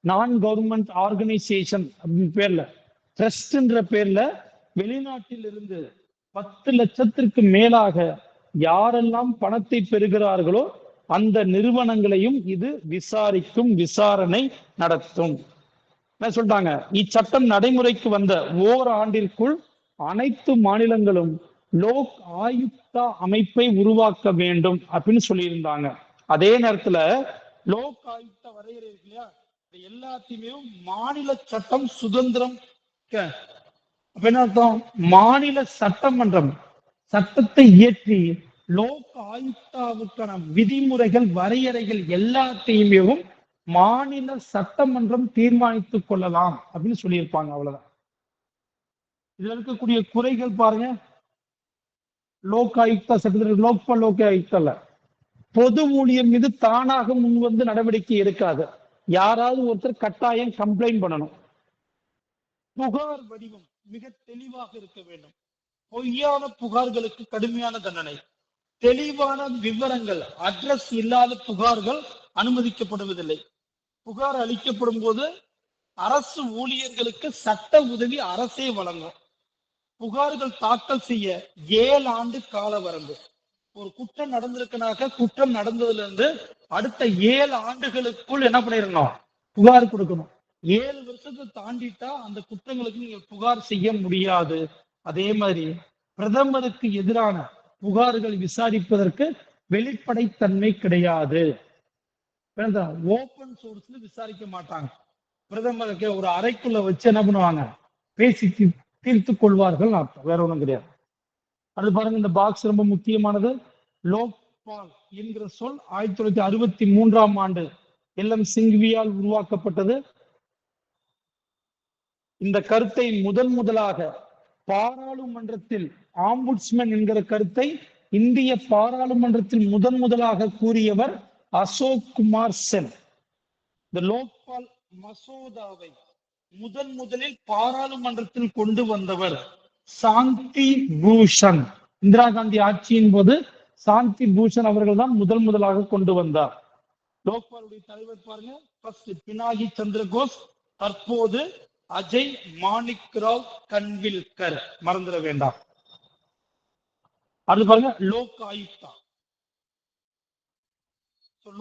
நான் கவர்மெண்ட் ஆர்கனைசேஷன் அப்படின்னு பேர்ல, ட்ரஸ்ட்ன்ற பேர்ல வெளிநாட்டில் இருந்து 10 லட்சத்திற்கு மேலாக யாரெல்லாம் பணத்தை பெறுகிறார்களோ அந்த நிறுவனங்களையும் இது விசாரிக்கும், விசாரணை நடத்தும். என்ன சொல்றாங்க? இச்சட்டம் நடைமுறைக்கு வந்த ஓராண்டிற்குள் அனைத்து மாநிலங்களும் லோக் ஆயுக்தா அமைப்பை உருவாக்க வேண்டும் அப்படின்னு சொல்லியிருந்தாங்க. அதே நேரத்துல லோக் ஆயுக்தா வரையறை இருக்கு இல்லையா, எல்லாத்தையுமே மாநில சட்டம் சுதந்திரம். அப்ப என்ன அர்த்தம்? மாநில சட்டமன்றம் சட்டத்தை இயற்றி லோக் ஆயுக்தாவுக்கான விதிமுறைகள் வரையறைகள் எல்லாத்தையுமே மாநில சட்டமன்றம் தீர்மானித்துக் கொள்ளலாம் அப்படின்னு சொல்லியிருப்பாங்க. அவ்வளவுதான். இதுல இருக்கக்கூடிய குறைகள் பாருங்க, லோக் ஆயுக்தா சட்டத்தில் லோக்பால் லோக் ஆயுக்தா பொது ஊழியர் மீது தானாக முன் வந்து நடவடிக்கை எடுக்காது. யாராவது ஒருத்தர் கட்டாயம் கம்ப்ளைண்ட் பண்ணணும். புகார் வடிவம் மிக தெளிவாக இருக்க வேண்டும். பொய்யான புகார்களுக்கு கடுமையான தண்டனை. தெளிவான விவரங்கள், அட்ரஸ் இல்லாத புகார்கள் அனுமதிக்கப்படுவதில்லை. புகார் அளிக்கப்படும் போது அரசு ஊழியர்களுக்கு சட்ட உதவி அரசே வழங்கும். புகார்கள் தாக்கல் செய்ய 7 ஆண்டு கால வரம்பு. ஒரு குற்றம் நடந்திருக்குனாக்க குற்றம் நடந்ததுல இருந்து அடுத்த 7 ஆண்டுகளுக்குள் என்ன பண்ணிடணும்? புகார் கொடுக்கணும். 7 வருஷத்தை தாண்டிட்டா அந்த குற்றங்களுக்கு நீங்க புகார் செய்ய முடியாது. அதே மாதிரி பிரதமருக்கு எதிரான புகார்கள் விசாரிப்பதற்கு வெளிப்படைத்தன்மை கிடையாது. ஓபன் சோர்ஸ்ல விசாரிக்க மாட்டாங்க. பிரதமருக்கு ஒரு அறைக்குள்ள வச்சு என்ன பண்ணுவாங்க? பேசி தீர்த்து கொள்வார்கள். வேற ஒண்ணும் கிடையாது. அது பாருங்க, இந்த பாக்ஸ் ரொம்ப முக்கியமானது. லோக்பால் என்கிற சொல் 1963ஆம் ஆண்டு LM சிங்வியால் உருவாக்கப்பட்டது. இந்த கருத்தை முதலாக பாராளுமன்றத்தில் ஆம்புட்ஸ்மேன் என்கிற கருத்தை இந்திய பாராளுமன்றத்தில் முதலாக கூறியவர் அசோக் குமார் சென். இந்த லோக்பால் மசோதாவை முதலில் பாராளுமன்றத்தில் கொண்டு வந்தவர் சாந்தி பூஷன். இந்திரா காந்தி ஆட்சியின் போது சாந்தி பூஷன் அவர்கள் தான் முதலாக கொண்டு வந்தார். லோக்பாலுடைய தலைவர் பாருங்க, ஃபர்ஸ்ட் பினாகி சந்திர கோஷ், தற்போது அஜய் மாணிக் ராவ் கன்வில்கர். மறந்துட வேண்டாம். அது பாருங்க லோக் ஆயுக்தா.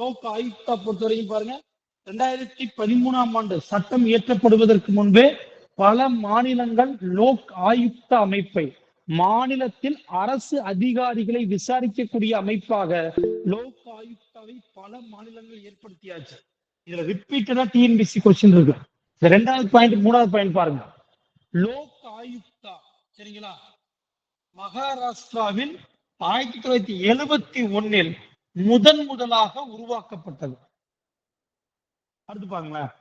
லோக் ஆயுக்தா பொறுத்தவரைக்கும் பாருங்க, 2013ஆம் ஆண்டு சட்டம் இயற்றப்படுவதற்கு முன்பே பல மாநிலங்கள் லோக் ஆயுக்தா அமைப்பை மாநிலத்தில் அரசு அதிகாரிகளை விசாரிக்கக்கூடிய அமைப்பாக லோக் ஆயுக்தாவை பல மாநிலங்கள் ஏற்படுத்தியாச்சு. இதுல ரிப்பீட்டடா டிஎன்பிசி கொஸ்டின் இருக்கு. இந்த 2வது பாயிண்ட் 3வது பாயிண்ட் பாருங்க. லோக் ஆயுக்தா, சரிங்களா, மகாராஷ்டிராவில் 1971 முதலாக உருவாக்கப்பட்டது. அடுத்து பாருங்களேன்,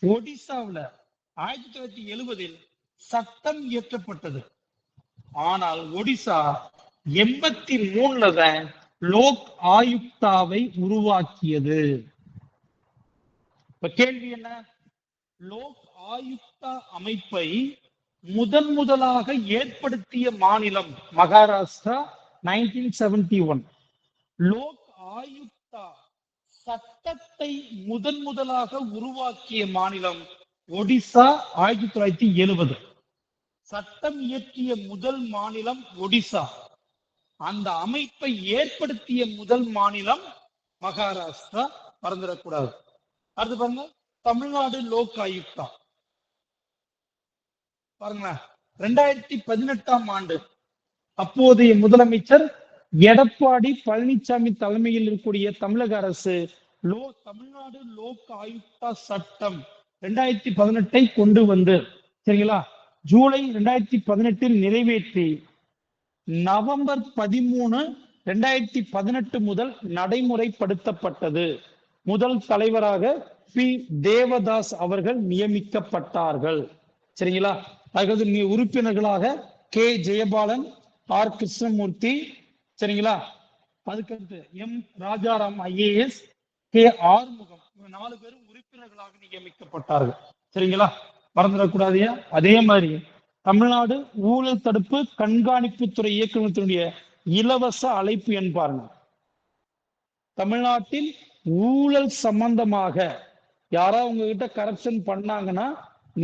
ஒடிசாவில் 1970 சட்டம் இயற்றப்பட்டது. ஆனால் ஒடிசா 83 தான் லோக் ஆயுக்தாவை உருவாக்கியது. இப்ப கேள்வி என்ன? லோக் ஆயுக்தா அமைப்பை முதலாக ஏற்படுத்திய மாநிலம் மகாராஷ்டிரா 1971. லோக் ஆயுக்தா சட்டத்தை முதலாக உருவாக்கிய மாநிலம் ஒடிசா 1970. சட்டம் இயற்றிய முதல் மாநிலம் ஒடிசா. அந்த அமைப்பை ஏற்படுத்திய முதல் மாநிலம் மகாராஷ்டிரா. மறந்துடக்கூடாது. அடுத்து பாருங்க, தமிழ்நாடு லோக் ஆயுக்தா பாருங்களேன், 2018ஆம் ஆண்டு அப்போதைய முதலமைச்சர் எடப்பாடி பழனிசாமி தலைமையில் இருக்கக்கூடிய தமிழக அரசு தமிழ்நாடு லோக் ஆயுக்தா சட்டம் 2018 கொண்டு வந்து சரிங்களா ஜூலை 2018 நிறைவேற்றி நவம்பர் 13, 2018 முதல் நடைமுறைப்படுத்தப்பட்டது. முதல் தலைவராக பி தேவதாஸ் அவர்கள் நியமிக்கப்பட்டார்கள். சரிங்களா? அதுக்கு உறுப்பினர்களாக கே ஜெயபாலன், ஆர் கிருஷ்ணமூர்த்தி, சரிங்களா? அதுக்கடுத்து M Rajaram IAS, K Arumugam, 4 பேரும் உறுப்பினர்களாக நியமிக்கப்பட்டார்கள். சரிங்களா? மறந்துடக்கூடாதியா? அதே மாதிரி தமிழ்நாடு ஊழல் தடுப்பு கண்காணிப்புத்துறை இயக்குநரத்தினுடைய இலவச அழைப்பு எண் பாருங்க. தமிழ்நாட்டில் ஊழல் சம்பந்தமாக யாராவது உங்ககிட்ட கரப்ஷன் பண்ணாங்கன்னா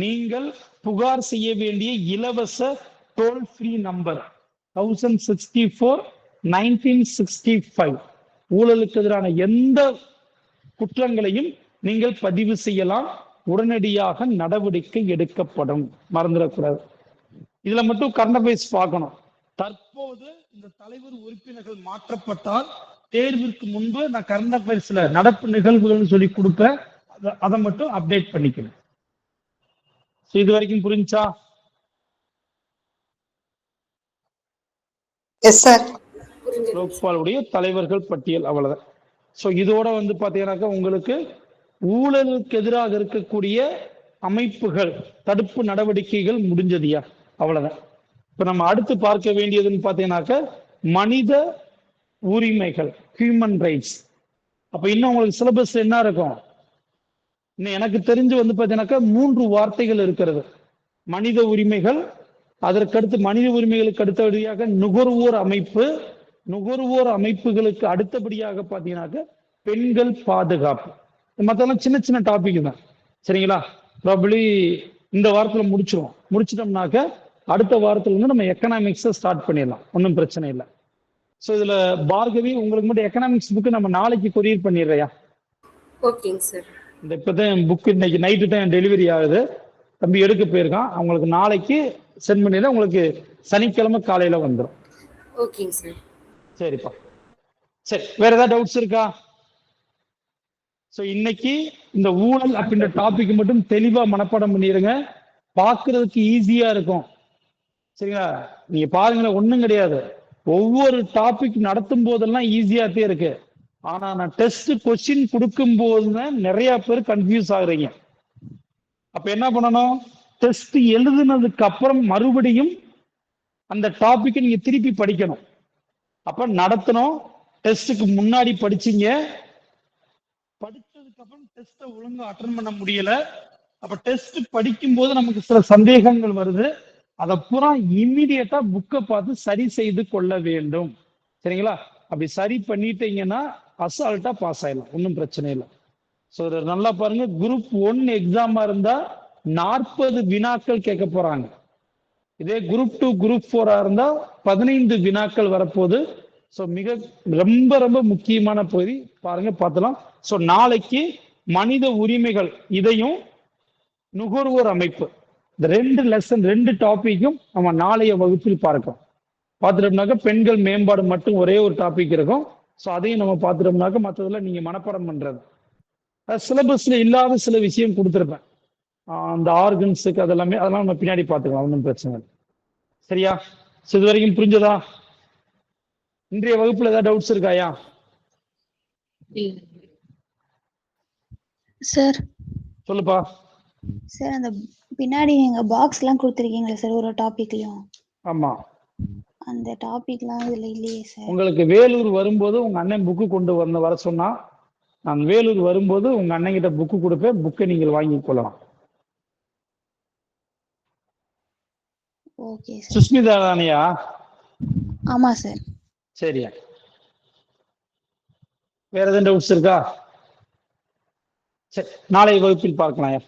நீங்கள் புகார் செய்ய வேண்டிய இலவச டோல் ஃப்ரீ நம்பர் 1064-1965. ஊழலுக்கு எதிரான எந்த குற்றங்களையும் நீங்கள் பதிவு செய்யலாம், உடனடியாக நடவடிக்கை எடுக்கப்படும். மறந்துடக்கூடாது. இதுல மட்டும் கரண்ட் அஃபேர்ஸ் பார்க்கணும். தற்போது இந்த தலைவர் உறுப்பினர்கள் மாற்றப்பட்டால் தேர்விற்கு முன்பு நான் கரண்ட் அஃபேர்ஸ்ல நடப்பு நிகழ்வுகள் சொல்லி கொடுப்பேன். அதை மட்டும் அப்டேட் பண்ணிக்கணும். இது வரைக்கும் புரிஞ்சா? Yes sir. லோக்பாலுடைய தலைவர்கள் பட்டியல் அவ்வளவுதான். சோ இதோட பாத்தீங்கன்னாக்கா உங்களுக்கு ஊழலுக்கு எதிராக இருக்கக்கூடிய அமைப்புகள் தடுப்பு நடவடிக்கைகள் முடிஞ்சதியா? அவ்வளவுதான். இப்ப நம்ம அடுத்து பார்க்க வேண்டியதுன்னு பாத்தீங்கன்னாக்க மனித உரிமைகள், ஹியூமன் ரைட்ஸ். அப்ப இன்னும் உங்களுக்கு சிலபஸ் என்ன இருக்கும்? இன்னும் எனக்கு தெரிஞ்சு பாத்தீங்கன்னாக்கா 3 வார்த்தைகள் இருக்கிறது. மனித உரிமைகள், அதற்கடுத்து மனித உரிமைகளுக்கு அடுத்தபடியாக நுகர்வோர் அமைப்பு, நுகர்வோர் அமைப்புகளுக்கு அடுத்தபடியாக பாத்தீங்கன்னாக்க பெண்கள் பாதுகாப்பு. மத்தெல்லாம் சின்ன சின்ன டாபிக் தான். சரிங்களா? ப்ராபபிலி இந்த வாரத்துல முடிச்சிட்டோம்னாக்க அடுத்த வாரத்துல நம்ம எக்கனாமிக்ஸ் ஸ்டார்ட் பண்ணிடலாம். ஒன்றும் பிரச்சனை இல்லை. ஸோ இதுல பார்கவி உங்களுக்கு மட்டும் எக்கனாமிக்ஸ் புக்கு நம்ம நாளைக்கு கொரியர் பண்ணிடுறையா? ஓகேங்க சார். இந்த இப்பதான் புக் இன்னைக்கு நைட்டு தான் டெலிவரி ஆகுது. தம்பி எடுக்க போயிருக்கான். அவங்களுக்கு நாளைக்கு சென்ட் பண்ணிடுறேன். உங்களுக்கு சனிக்கிழமை காலையில வந்துடும். ஓகேங்க சார். சரிப்பா. சரி, வேற ஏதாவது டவுட்ஸ் இருக்கா? ஸோ இன்னைக்கு இந்த ஊழல் அப்படின்ற டாபிக் மட்டும் தெளிவா மனப்பாடம் பண்ணிடுங்க. பார்க்கறதுக்கு ஈஸியா இருக்கும். சரிங்களா? நீங்க பாருங்களேன், ஒண்ணும் கிடையாது. ஒவ்வொரு டாபிக் நடத்தும் போதெல்லாம் ஈஸியாத்தே இருக்கு. ஆனா நான் டெஸ்ட் கொஸ்டின் கொடுக்கும் போதுதான் நிறைய பேர் கன்ஃபியூஸ் ஆகுறீங்க. அப்ப என்ன பண்ணணும்? டெஸ்ட் எழுதுனதுக்கு அப்புறம் மறுபடியும் அந்த டாபிக் நீங்க திருப்பி படிக்கணும். அப்ப நடத்தணும். டெஸ்ட்டுக்கு முன்னாடி படிச்சீங்க, படிச்சதுக்கு அப்புறம் டெஸ்ட்டை ஒழுங்கா அட்டெண்ட் பண்ண முடியல. அப்ப டெஸ்ட் படிக்கும் போது நமக்கு சில சந்தேகங்கள் வருது. அதை பூரா இம்மிடியட்டா புக்கை பார்த்து சரி செய்து கொள்ள வேண்டும். சரிங்களா? அப்படி சரி பண்ணிட்டீங்கன்னா அசால்ட்டா பாஸ் ஆயிடலாம். ஒன்றும் பிரச்சனை இல்லை. ஸோ நல்லா பாருங்க, குரூப் 1 எக்ஸாமா இருந்தா 40 வினாக்கள் கேட்க போறாங்க. இதே குரூப் 2 குரூப் 4 இருந்தா 15 வினாக்கள் வரப்போகுது. ஸோ ரொம்ப ரொம்ப முக்கியமான பகுதி பாருங்க, பார்த்தலாம். ஸோ நாளைக்கு மனித உரிமைகள் இதையும் நுகர்வோர் அமைப்பு, இந்த 2 லெசன் 2 டாபிக்கும் நம்ம நாளைய வகுப்பில் பார்க்கிறோம். பார்த்துட்டோம்னாக்க பெண்கள் மேம்பாடு மட்டும் ஒரே ஒரு டாபிக் இருக்கும். ஸோ அதையும் நம்ம பார்த்துட்டோம்னாக்க மற்றதெல்லாம் நீங்க மனப்பாடம் பண்றது. சிலபஸ்ல இல்லாத சில விஷயம் கொடுத்துருப்பேன். அந்த ஆர்கன்ஸுக்கு அதெல்லாம் நம்ம பின்னாடி பார்த்துக்கலாம். ஒன்றும் பிரச்சனை இல்லை. சரியா? இது வரைக்கும் புரிஞ்சதா? இன்றைய வகுப்புல ஏதாவது டவுட்ஸ் இருக்காயா? சார் சொல்லுப்பா. சார், அந்த பின்னாடி நீங்க பாக்ஸ் எல்லாம் கொடுத்துருக்கீங்களா சார் ஒரு டாபிக்லயும்? ஆமா. அந்த டாபிக்லாம் இதுல இல்லையே சார். உங்களுக்கு வேலூர் வரும்போது உங்க அண்ணன் புக்கு கொண்டு வர சொன்னா, நான் வேலூர் வரும்போது உங்க அண்ணன் கிட்ட புக்கு கொடுப்பேன். புக்கை நீங்கள் வாங்கி கொள்ளலாம். Okay sir. சுஷ்மிதா தானியா? ஆமா சார். சரியா? வேற எதுவும் டவுட்ஸ் இருக்கா? சரி, நாளை வகுப்பில் பார்க்கலாம்.